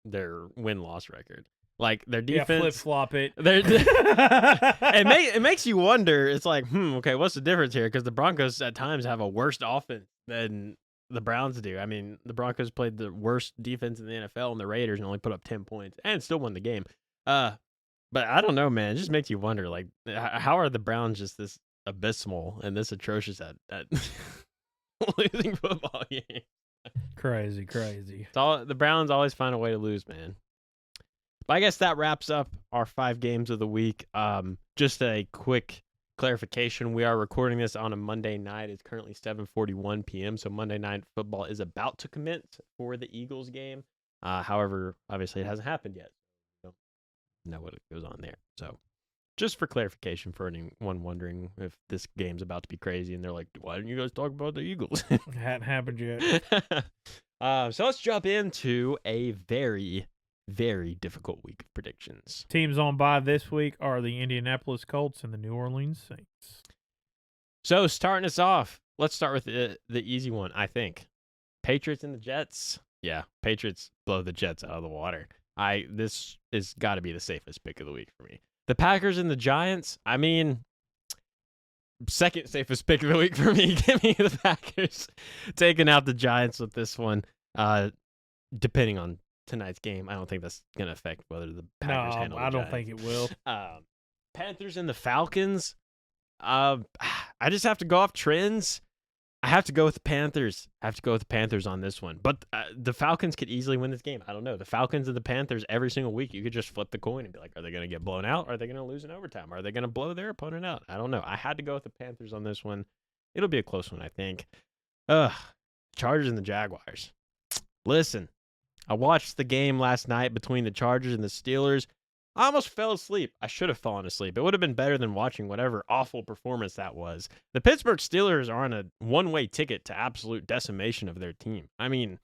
their win-loss record. Like, their defense, yeah, flip-flop it. It makes you wonder. It's like, okay, what's the difference here? Because the Broncos at times have a worse offense than the Browns do. I mean, the Broncos played the worst defense in the NFL, and the Raiders and only put up 10 points and still won the game. But I don't know, man. It just makes you wonder, like, how are the Browns just this abysmal and this atrocious at losing football games? Crazy. The Browns always find a way to lose, man. But I guess that wraps up our 5 games of the week. Just a quick clarification. We are recording this on a Monday night. It's currently 7:41 p.m., so Monday Night Football is about to commence for the Eagles game. However, obviously it hasn't happened yet. So know what goes on there. So just for clarification for anyone wondering if this game's about to be crazy and they're like, why didn't you guys talk about the Eagles? It hadn't happened yet. So let's jump into a very, very difficult week of predictions. Teams on bye this week are the Indianapolis Colts and the New Orleans Saints. So starting us off, let's start with the easy one, I think. Patriots and the Jets. Yeah, Patriots blow the Jets out of the water. This is got to be the safest pick of the week for me. The Packers and the Giants. I mean, second safest pick of the week for me. Give me the Packers taking out the Giants with this one. Depending on tonight's game, I don't think that's going to affect whether the Packers handle the Giants. I don't think it will. Panthers and the Falcons. I just have to go off trends. I have to go with the Panthers. On this one. But the Falcons could easily win this game. I don't know. The Falcons and the Panthers, every single week, you could just flip the coin and be like, are they going to get blown out? Are they going to lose in overtime? Are they going to blow their opponent out? I don't know. I had to go with the Panthers on this one. It'll be a close one, I think. Chargers and the Jaguars. Listen, I watched the game last night between the Chargers and the Steelers. I almost fell asleep. I should have fallen asleep. It would have been better than watching whatever awful performance that was. The Pittsburgh Steelers are on a one-way ticket to absolute decimation of their team. I mean,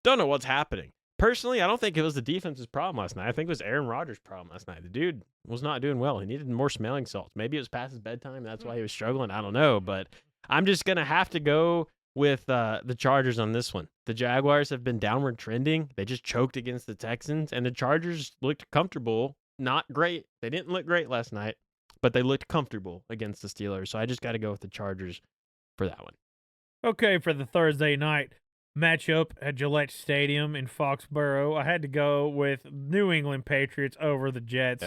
don't know what's happening. Personally, I don't think it was the defense's problem last night. I think it was Aaron Rodgers' problem last night. The dude was not doing well. He needed more smelling salts. Maybe it was past his bedtime. That's why he was struggling. I don't know. But I'm just going to have to go with the Chargers on this one. The Jaguars have been downward trending. They just choked against the Texans, and the Chargers looked comfortable. Not great. They didn't look great last night, but they looked comfortable against the Steelers. So I just got to go with the Chargers for that one. Okay, for the Thursday night matchup at Gillette Stadium in Foxborough, I had to go with New England Patriots over the Jets.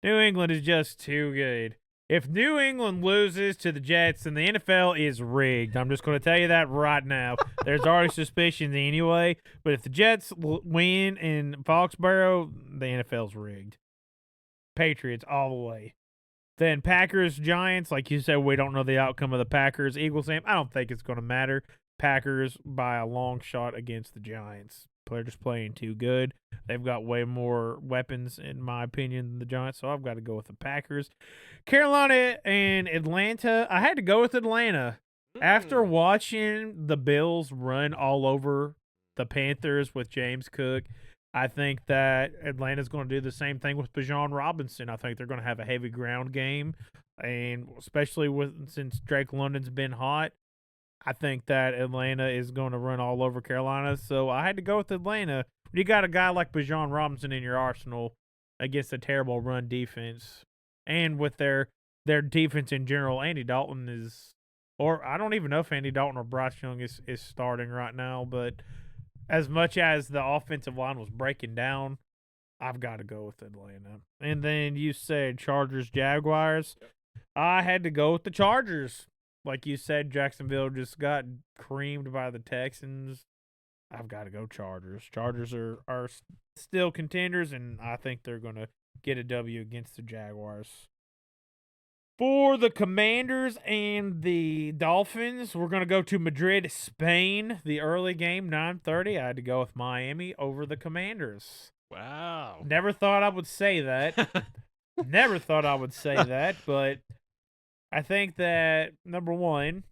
New England is just too good. If New England loses to the Jets, then the NFL is rigged. I'm just going to tell you that right now. There's already suspicions anyway, but if the Jets win in Foxborough, the NFL's rigged. Patriots all the way. Then Packers, Giants, like you said, we don't know the outcome of the Packers Eagles game. I don't think it's going to matter. Packers by a long shot against the Giants. They're just playing too good. They've got way more weapons, in my opinion, than the Giants, so I've got to go with the Packers. Carolina and Atlanta, I had to go with Atlanta. After watching the Bills run all over the Panthers with James Cook, I think that Atlanta's going to do the same thing with Bijan Robinson. I think they're going to have a heavy ground game, and especially since Drake London's been hot, I think that Atlanta is going to run all over Carolina. So I had to go with Atlanta. When you got a guy like Bijan Robinson in your arsenal, against a terrible run defense. And with their defense in general, Andy Dalton is, or I don't even know if Andy Dalton or Bryce Young is starting right now, but as much as the offensive line was breaking down, I've got to go with Atlanta. And then you said Chargers, Jaguars. Yep. I had to go with the Chargers. Like you said, Jacksonville just got creamed by the Texans. I've got to go Chargers. Chargers are still contenders, and I think they're going to get a W against the Jaguars. For the Commanders and the Dolphins, we're going to go to Madrid, Spain. The early game, 9:30. I had to go with Miami over the Commanders. Wow. Never thought I would say that. Never thought I would say that, but I think that, number one,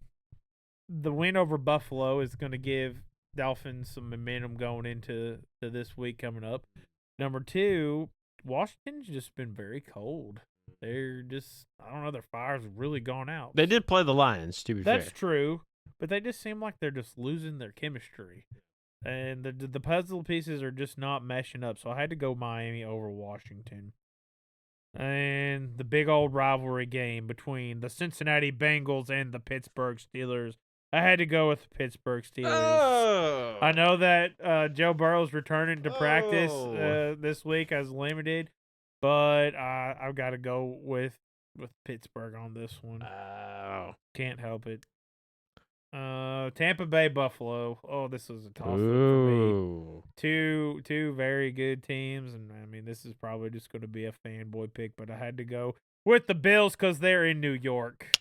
the win over Buffalo is going to give Dolphins some momentum going into this week coming up. Number two, Washington's just been very cold. They're just, I don't know, their fire's really gone out. They did play the Lions, to be fair. That's true, but they just seem like they're just losing their chemistry. And the puzzle pieces are just not meshing up, so I had to go Miami over Washington. And the big old rivalry game between the Cincinnati Bengals and the Pittsburgh Steelers. I had to go with the Pittsburgh Steelers. Oh. I know that Joe Burrow's returning to practice this week as limited, but I've got to go with Pittsburgh on this one. Wow. Can't help it. Tampa Bay, Buffalo. Oh, this was a toss-up for me. Two very good teams, and I mean, this is probably just going to be a fanboy pick, but I had to go with the Bills because they're in New York.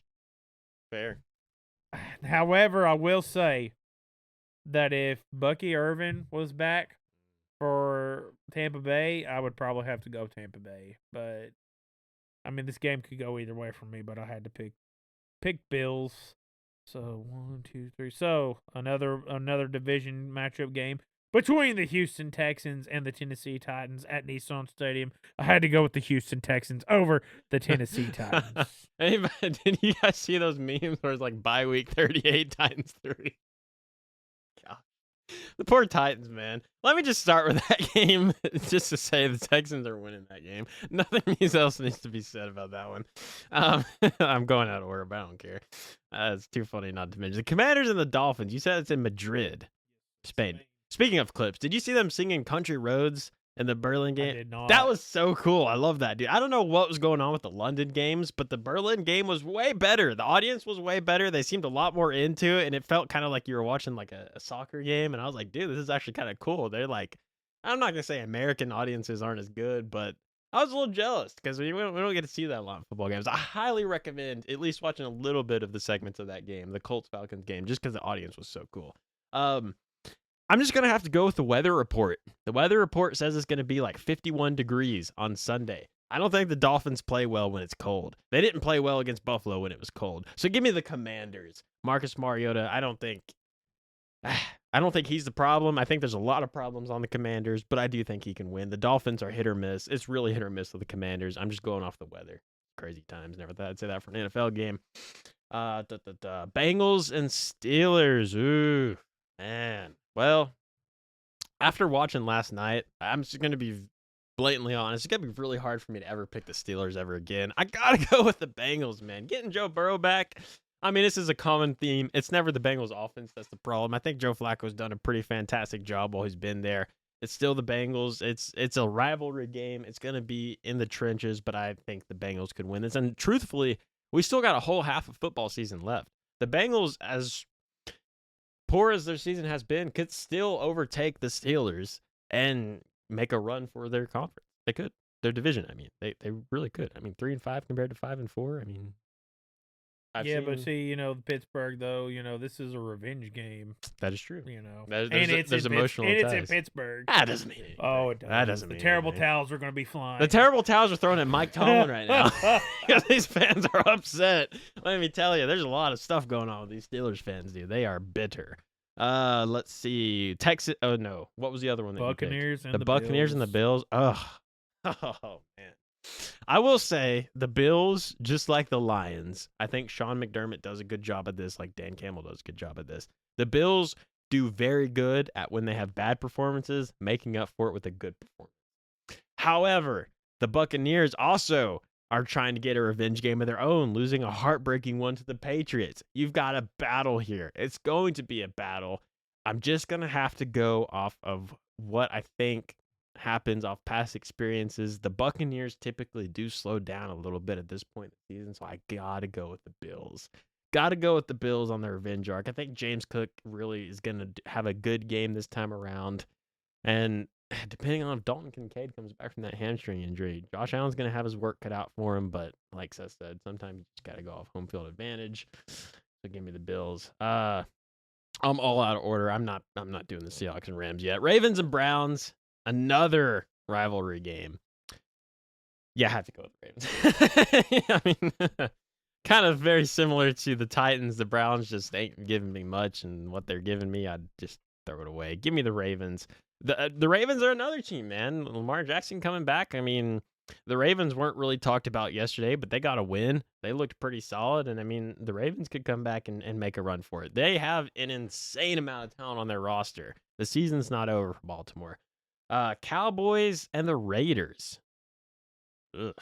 Fair. However, I will say that if Bucky Irvin was back for Tampa Bay, I would probably have to go Tampa Bay. But I mean, this game could go either way for me, but I had to pick Bills. So 1, 2, 3. So another division matchup game between the Houston Texans and the Tennessee Titans at Nissan Stadium. I had to go with the Houston Texans over the Tennessee Titans. Did you guys see those memes where it's like bye week 38 Titans 3? God. The poor Titans, man. Let me just start with that game just to say the Texans are winning that game. Nothing else needs to be said about that one. I'm going out of order, but I don't care. It's too funny not to mention. The Commanders and the Dolphins, you said it's in Madrid, Spain. Speaking of clips, did you see them singing Country Roads in the Berlin game? I did not. That was so cool. I love that, dude. I don't know what was going on with the London games, but the Berlin game was way better. The audience was way better. They seemed a lot more into it, and it felt kind of like you were watching like a soccer game, and I was like, dude, this is actually kind of cool. They're like, I'm not going to say American audiences aren't as good, but I was a little jealous because we don't get to see that a lot in football games. I highly recommend at least watching a little bit of the segments of that game, the Colts-Falcons game, just because the audience was so cool. I'm just going to have to go with the weather report. The weather report says it's going to be like 51 degrees on Sunday. I don't think the Dolphins play well when it's cold. They didn't play well against Buffalo when it was cold. So give me the Commanders. Marcus Mariota, I don't think he's the problem. I think there's a lot of problems on the Commanders, but I do think he can win. The Dolphins are hit or miss. It's really hit or miss with the Commanders. I'm just going off the weather. Crazy times. Never thought I'd say that for an NFL game. Bengals and Steelers. Ooh, man. Well, after watching last night, I'm just going to be blatantly honest. It's going to be really hard for me to ever pick the Steelers ever again. I got to go with the Bengals, man. Getting Joe Burrow back. I mean, this is a common theme. It's never the Bengals offense that's the problem. I think Joe Flacco's done a pretty fantastic job while he's been there. It's still the Bengals. It's a rivalry game. It's going to be in the trenches, but I think the Bengals could win this. And truthfully, we still got a whole half of football season left. The Bengals, as poor as their season has been, could still overtake the Steelers and make a run for their conference. They could. Their division, I mean. They really could. I mean, 3-5 compared to 5-4. I mean, but see, Pittsburgh, though, this is a revenge game. That is true. There's emotional ties. It's in Pittsburgh. That doesn't mean anything. Oh, it does. That doesn't the mean terrible anything. towels are going to be flying. The terrible towels are thrown at Mike Tomlin right now because these fans are upset. Let me tell you, there's a lot of stuff going on with these Steelers fans, dude. They are bitter. Let's see. Texas. Oh no, what was the other one? Buccaneers and the Buccaneers Bills. And the Bills. Ugh. Oh man. I will say the Bills, just like the Lions, I think Sean McDermott does a good job at this, like Dan Campbell does a good job at this. The Bills do very good at when they have bad performances, making up for it with a good performance. However, The Buccaneers also are trying to get a revenge game of their own, losing a heartbreaking one to the Patriots. You've got a battle here. It's going to be a battle. I'm just going to have to go off of what I think happens off past experiences. The Buccaneers typically do slow down a little bit at this point in the season, so I got to go with the Bills. Got to go with the Bills on their revenge arc. I think James Cook really is going to have a good game this time around. And depending on if Dalton Kincaid comes back from that hamstring injury, Josh Allen's going to have his work cut out for him. But like Seth said, sometimes you just got to go off home field advantage. So give me the Bills. I'm all out of order. I'm not doing the Seahawks and Rams yet. Ravens and Browns, another rivalry game. Yeah, I have to go with the Ravens. I mean, kind of very similar to the Titans. The Browns just ain't giving me much, and what they're giving me, I'd just throw it away. Give me the Ravens. The Ravens are another team, man. Lamar Jackson coming back. I mean, the Ravens weren't really talked about yesterday, but they got a win. They looked pretty solid, and I mean, the Ravens could come back and make a run for it. They have an insane amount of talent on their roster. The season's not over for Baltimore. Cowboys and the Raiders. Ugh.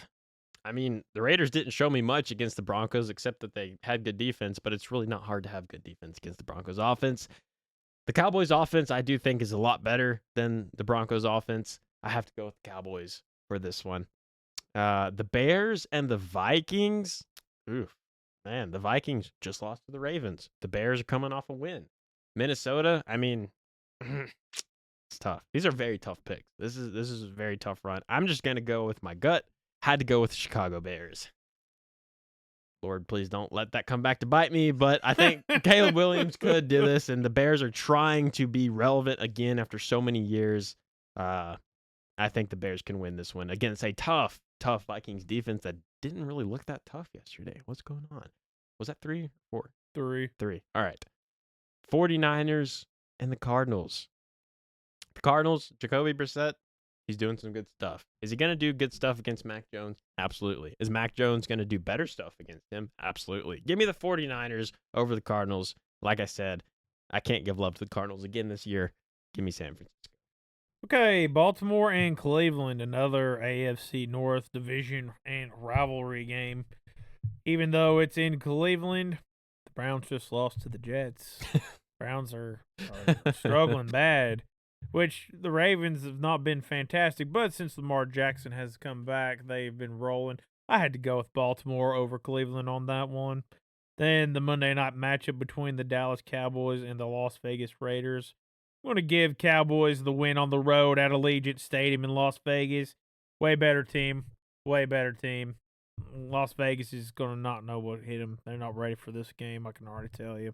I mean, the Raiders didn't show me much against the Broncos, except that they had good defense, but it's really not hard to have good defense against the Broncos offense. The Cowboys offense, I do think, is a lot better than the Broncos offense. I have to go with the Cowboys for this one. The Bears and the Vikings. Oof, man, the Vikings just lost to the Ravens. The Bears are coming off a win. Minnesota, I mean, it's tough. These are very tough picks. This is a very tough run. I'm just going to go with my gut. Had to go with the Chicago Bears. Lord, please don't let that come back to bite me, but I think Caleb Williams could do this, and the Bears are trying to be relevant again after so many years. I think the Bears can win this one against a tough Vikings defense that didn't really look that tough yesterday. What's going on? Was that 3 or 4? 3. All right. 49ers and the Cardinals. The Cardinals, Jacoby Brissett, he's doing some good stuff. Is he going to do good stuff against Mac Jones? Absolutely. Is Mac Jones going to do better stuff against him? Absolutely. Give me the 49ers over the Cardinals. Like I said, I can't give love to the Cardinals again this year. Give me San Francisco. Okay, Baltimore and Cleveland, another AFC North division and rivalry game. Even though it's in Cleveland, the Browns just lost to the Jets. Browns are struggling bad, which the Ravens have not been fantastic, but since Lamar Jackson has come back, they've been rolling. I had to go with Baltimore over Cleveland on that one. Then the Monday night matchup between the Dallas Cowboys and the Las Vegas Raiders. I'm going to give Cowboys the win on the road at Allegiant Stadium in Las Vegas. Way better team. Way better team. Las Vegas is going to not know what hit them. They're not ready for this game, I can already tell you.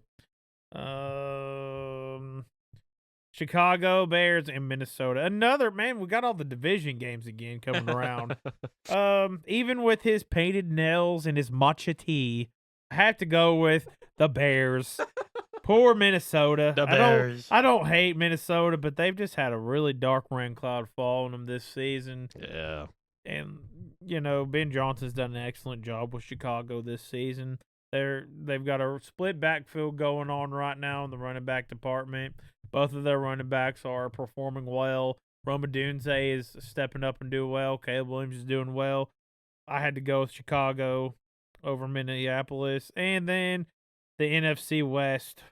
Chicago Bears and Minnesota. Another, man, we got all the division games again coming around. Even with his painted nails and his matcha tea, I have to go with the Bears. Poor Minnesota. The Bears. I don't hate Minnesota, but they've just had a really dark rain cloud fall on them this season. Yeah. And, Ben Johnson's done an excellent job with Chicago this season. They've got a split backfield going on right now in the running back department. Both of their running backs are performing well. Roma Dunze is stepping up and doing well. Caleb Williams is doing well. I had to go with Chicago over Minneapolis. And then the NFC West,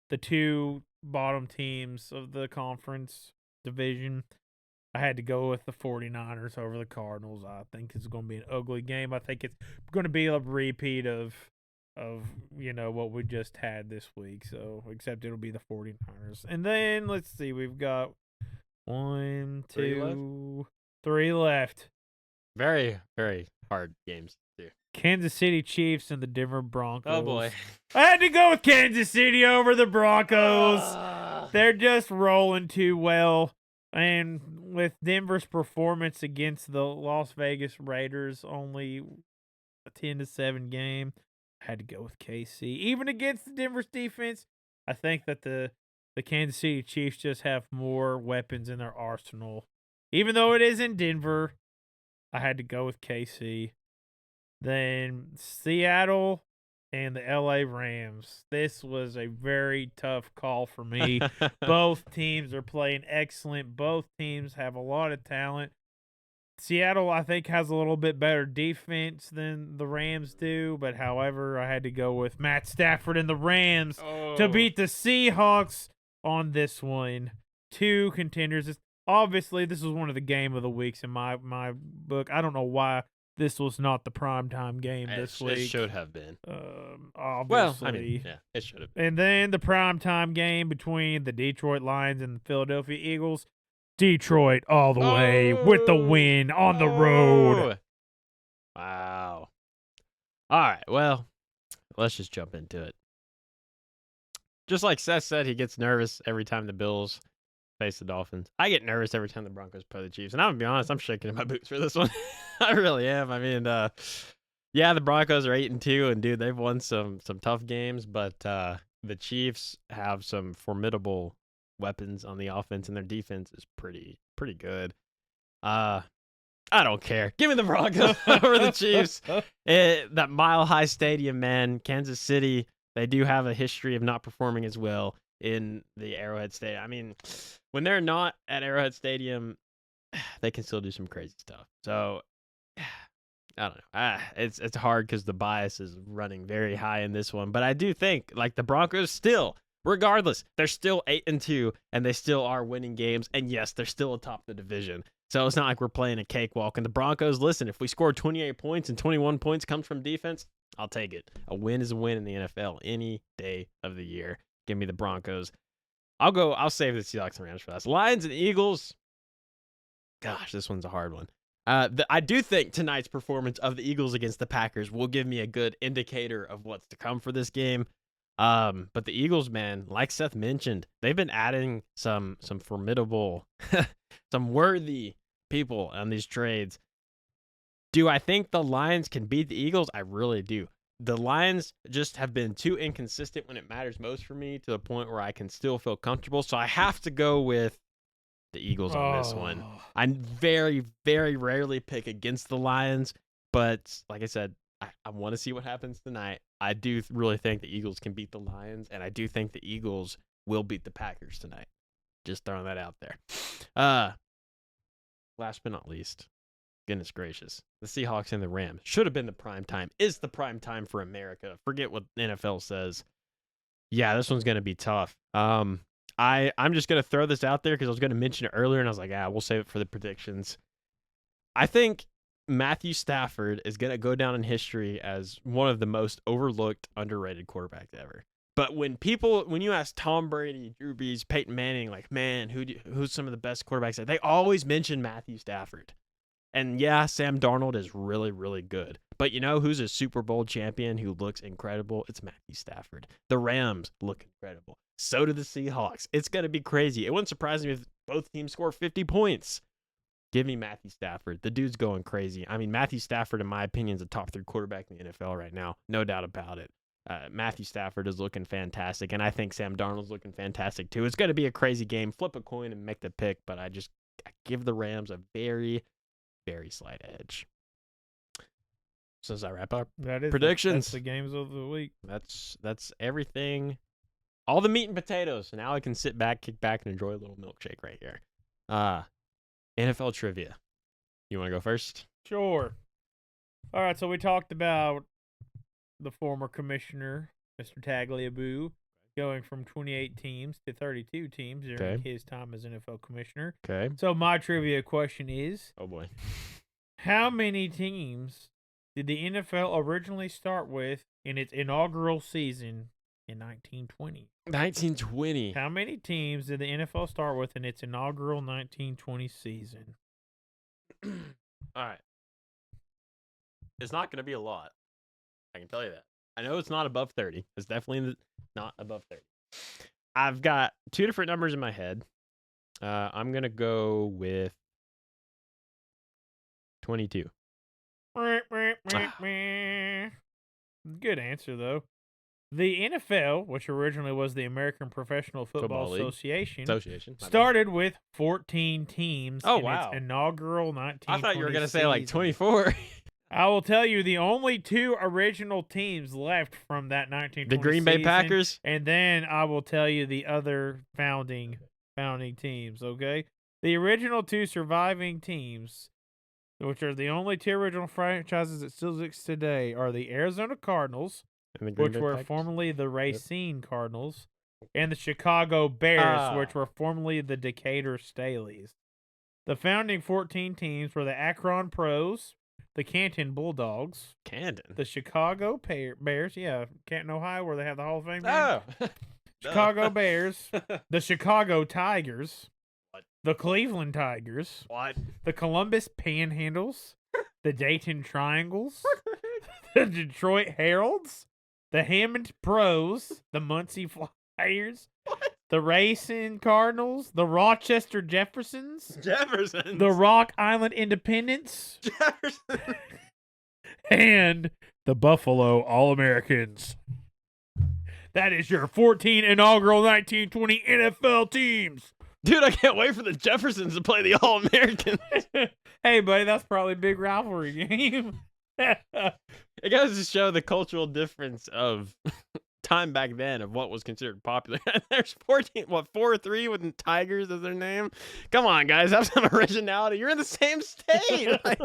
the two bottom teams of the conference division. I had to go with the 49ers over the Cardinals. I think it's going to be an ugly game. I think it's going to be a repeat of what we just had this week. So, except it'll be the 49ers. And then, let's see, we've got 1, 2, 3 left. Very, very hard games to do. Kansas City Chiefs and the Denver Broncos. Oh, boy. I had to go with Kansas City over the Broncos. They're just rolling too well. And with Denver's performance against the Las Vegas Raiders, only a 10-7 game, I had to go with KC. Even against the Denver's defense, I think that the Kansas City Chiefs just have more weapons in their arsenal. Even though it is in Denver, I had to go with KC. Then Seattle and the LA Rams. This was a very tough call for me. Both teams are playing excellent. Both teams have a lot of talent. Seattle, I think, has a little bit better defense than the Rams do, but however, I had to go with Matt Stafford and the Rams to beat the Seahawks on this one. 2 contenders. Obviously, this was one of the game of the weeks in my book. I don't know why this was not the primetime game this week. It should have been. Obviously. Well, I mean, yeah, it should have. And then the primetime game between the Detroit Lions and the Philadelphia Eagles. Detroit all the way with the win on the road. Wow. All right, well, let's just jump into it. Just like Seth said, he gets nervous every time the Bills face the Dolphins. I get nervous every time the Broncos play the Chiefs. And I'm going to be honest, I'm shaking in my boots for this one. I really am. I mean, yeah, the Broncos are 8-2, and dude, they've won some tough games, but the Chiefs have some formidable weapons on the offense, and their defense is pretty good. I don't care. Give me the Broncos over the Chiefs. That Mile High Stadium, man, Kansas City, they do have a history of not performing as well in the Arrowhead Stadium. I mean, when they're not at Arrowhead Stadium, they can still do some crazy stuff. So, I don't know. It's hard because the bias is running very high in this one. But I do think, like, the Broncos still, regardless, they're still 8-2, and they still are winning games. And yes, they're still atop the division. So it's not like we're playing a cakewalk. And the Broncos, listen, if we score 28 points and 21 points comes from defense, I'll take it. A win is a win in the NFL any day of the year. Give me the Broncos. I'll save the Seahawks and Rams for that. Lions and Eagles. Gosh, this one's a hard one. I do think tonight's performance of the Eagles against the Packers will give me a good indicator of what's to come for this game. But the Eagles, man, like Seth mentioned, they've been adding some formidable, some worthy people on these trades. Do I think the Lions can beat the Eagles? I really do. The Lions just have been too inconsistent when it matters most for me to the point where I can still feel comfortable. So I have to go with the Eagles on this one. I very, very rarely pick against the Lions, but like I said, I want to see what happens tonight. I do really think the Eagles can beat the Lions, and I do think the Eagles will beat the Packers tonight. Just throwing that out there. Last but not least, goodness gracious, the Seahawks and the Rams should have been the prime time. Is the prime time for America. Forget what the NFL says. Yeah, this one's going to be tough. I'm just going to throw this out there because I was going to mention it earlier, and I was like, we'll save it for the predictions. I think Matthew Stafford is going to go down in history as one of the most overlooked, underrated quarterbacks ever. But when you ask Tom Brady, Drew Brees, Peyton Manning, like, man, who's some of the best quarterbacks? They always mention Matthew Stafford. And yeah, Sam Darnold is really, really good. But you know who's a Super Bowl champion who looks incredible? It's Matthew Stafford. The Rams look incredible. So do the Seahawks. It's going to be crazy. It wouldn't surprise me if both teams score 50 points. Give me Matthew Stafford. The dude's going crazy. I mean, Matthew Stafford, in my opinion, is a top 3 quarterback in the NFL right now. No doubt about it. Matthew Stafford is looking fantastic, and I think Sam Darnold's looking fantastic too. It's going to be a crazy game. Flip a coin and make the pick, but I give the Rams a very, very slight edge. So does that wrap up? That is predictions. That's the games of the week. That's everything. All the meat and potatoes. So now I can sit back, kick back, and enjoy a little milkshake right here. NFL trivia. You want to go first? Sure. All right, so we talked about the former commissioner, Mr. Tagliabue, going from 28 teams to 32 teams during his time as NFL commissioner. Okay. So my trivia question is, oh boy, how many teams did the NFL originally start with in its inaugural season in 1920? 1920. How many teams did the NFL start with in its inaugural 1920 season? All right. It's not going to be a lot. I can tell you that. I know it's not above 30. It's definitely not above 30. I've got 2 different numbers in my head. I'm going to go with 22. Good answer, though. The NFL, which originally was the American Professional Football Association, started with 14 teams in its inaugural 1920 I thought you were going to say like 24. I will tell you the only 2 original teams left from that 1920 the Green Bay season, Packers, and then I will tell you the other founding teams, okay? The original 2 surviving teams, which are the only two original franchises that still exist today, are the Arizona Cardinals, And the Green which Bay were Packers? formerly the Racine Cardinals, and the Chicago Bears, which Ah. were formerly the Decatur Staleys. The founding 14 teams were the Akron Pros, the Canton Bulldogs, Camden. the Chicago Bears, Canton, Ohio, where they have the Hall of Fame game. Oh. Chicago Bears, Bears. the Chicago Tigers, What? the Cleveland Tigers, What? the Columbus Panhandles, the Dayton Triangles, the Detroit Heralds, the Hammond Pros, the Muncie Flyers, the Racing Cardinals, the Rochester Jeffersons, Jefferson. the Rock Island Independents, Jefferson. and the Buffalo All-Americans. That is your 14 inaugural 1920 NFL teams. Dude, I can't wait for the Jeffersons to play the All-Americans. Hey, buddy, that's probably a big rivalry game. It goes to show the cultural difference of time back then of what was considered popular. There's 14, 4-3 with Tigers as their name? Come on, guys, have some originality. You're in the same state. Like,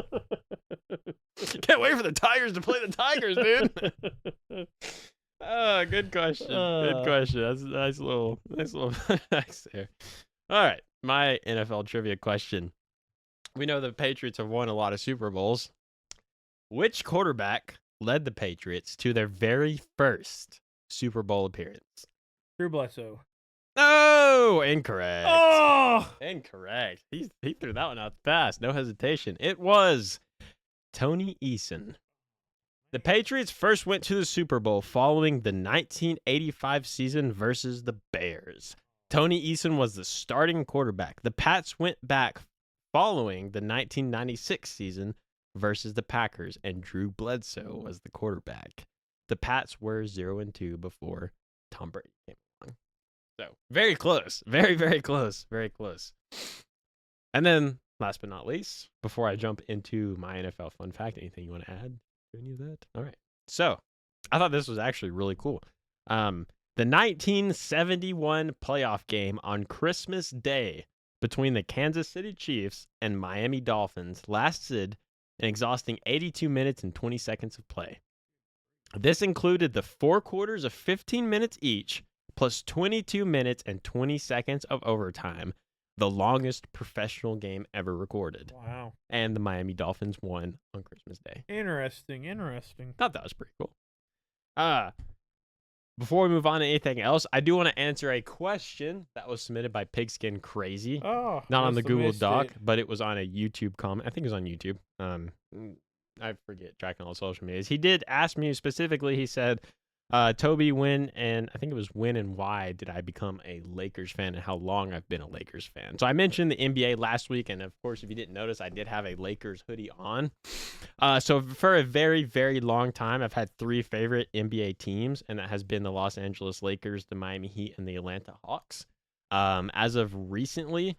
can't wait for the Tigers to play the Tigers, dude. Oh, good question. Good question. That's a nice little nice there. All right, my NFL trivia question. We know the Patriots have won a lot of Super Bowls. Which quarterback led the Patriots to their very first Super Bowl appearance? Drew Bledsoe. No, incorrect. Oh! Incorrect. He threw that one out fast. No hesitation. It was Tony Eason. The Patriots first went to the Super Bowl following the 1985 season versus the Bears. Tony Eason was the starting quarterback. The Pats went back following the 1996 season versus the Packers, and Drew Bledsoe was the quarterback. The Pats were 0-2 before Tom Brady came along. So, very close. Very, very close. Very close. And then, last but not least, before I jump into my NFL fun fact, anything you want to add to any of that? All right. So, I thought this was actually really cool. The 1971 playoff game on Christmas Day between the Kansas City Chiefs and Miami Dolphins lasted an exhausting 82 minutes and 20 seconds of play. This included the 4 quarters of 15 minutes each, plus 22 minutes and 20 seconds of overtime, the longest professional game ever recorded. Wow. And the Miami Dolphins won on Christmas Day. Interesting. Thought that was pretty cool. Before we move on to anything else, I do want to answer a question that was submitted by Pigskin Crazy. Oh, Not on the must have Google missed Doc, it. but it was on a YouTube comment. I think it was on YouTube. I forget tracking all social medias. He did ask me specifically. He said, Toby, when and why did I become a Lakers fan and how long I've been a Lakers fan? So I mentioned the NBA last week, and of course, if you didn't notice, I did have a Lakers hoodie on. So for a very, very long time, I've had 3 favorite NBA teams, and that has been the Los Angeles Lakers, the Miami Heat, and the Atlanta Hawks. As of recently,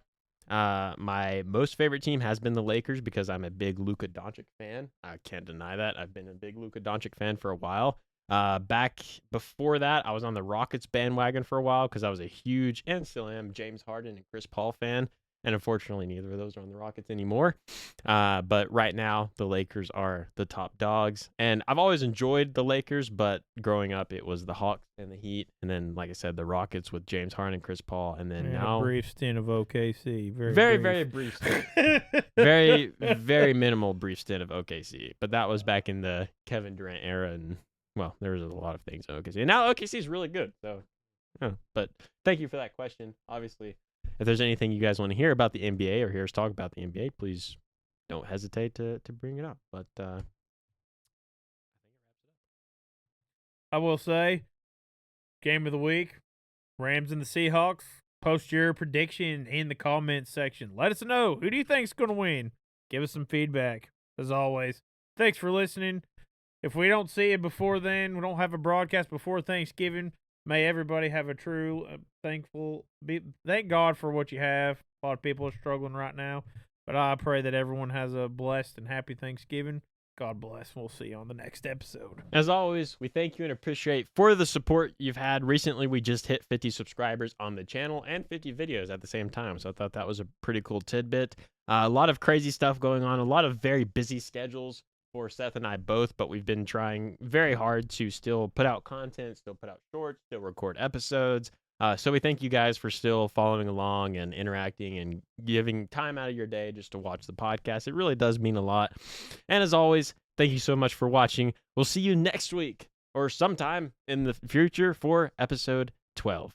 my most favorite team has been the Lakers because I'm a big Luka Doncic fan. I can't deny that. I've been a big Luka Doncic fan for a while. Back before that, I was on the Rockets bandwagon for a while because I was a huge, and still am, James Harden and Chris Paul fan. And unfortunately, neither of those are on the Rockets anymore. But right now, the Lakers are the top dogs. And I've always enjoyed the Lakers, but growing up, it was the Hawks and the Heat. And then, like I said, the Rockets with James Harden and Chris Paul. And then now... a brief stint of OKC. Very brief stint. Very, very minimal brief stint of OKC. But that was back in the Kevin Durant era. And, well, there was a lot of things in OKC. And now OKC is really good. So, but thank you for that question. Obviously, if there's anything you guys want to hear about the NBA or hear us talk about the NBA, please don't hesitate to bring it up. But I will say, game of the week, Rams and the Seahawks. Post your prediction in the comments section. Let us know. Who do you think's going to win? Give us some feedback. As always, thanks for listening. If we don't see you before then, we don't have a broadcast before Thanksgiving, may everybody have a true thank God for what you have. A lot of people are struggling right now, but I pray that everyone has a blessed and happy Thanksgiving. God bless. We'll see you on the next episode. As always, we thank you and appreciate for the support you've had. Recently, we just hit 50 subscribers on the channel and 50 videos at the same time. So I thought that was a pretty cool tidbit. A lot of crazy stuff going on, a lot of very busy schedules for Seth and I both, but we've been trying very hard to still put out content, still put out shorts, still record episodes. So we thank you guys for still following along and interacting and giving time out of your day just to watch the podcast. It really does mean a lot. And as always, thank you so much for watching. We'll see you next week or sometime in the future for episode 12.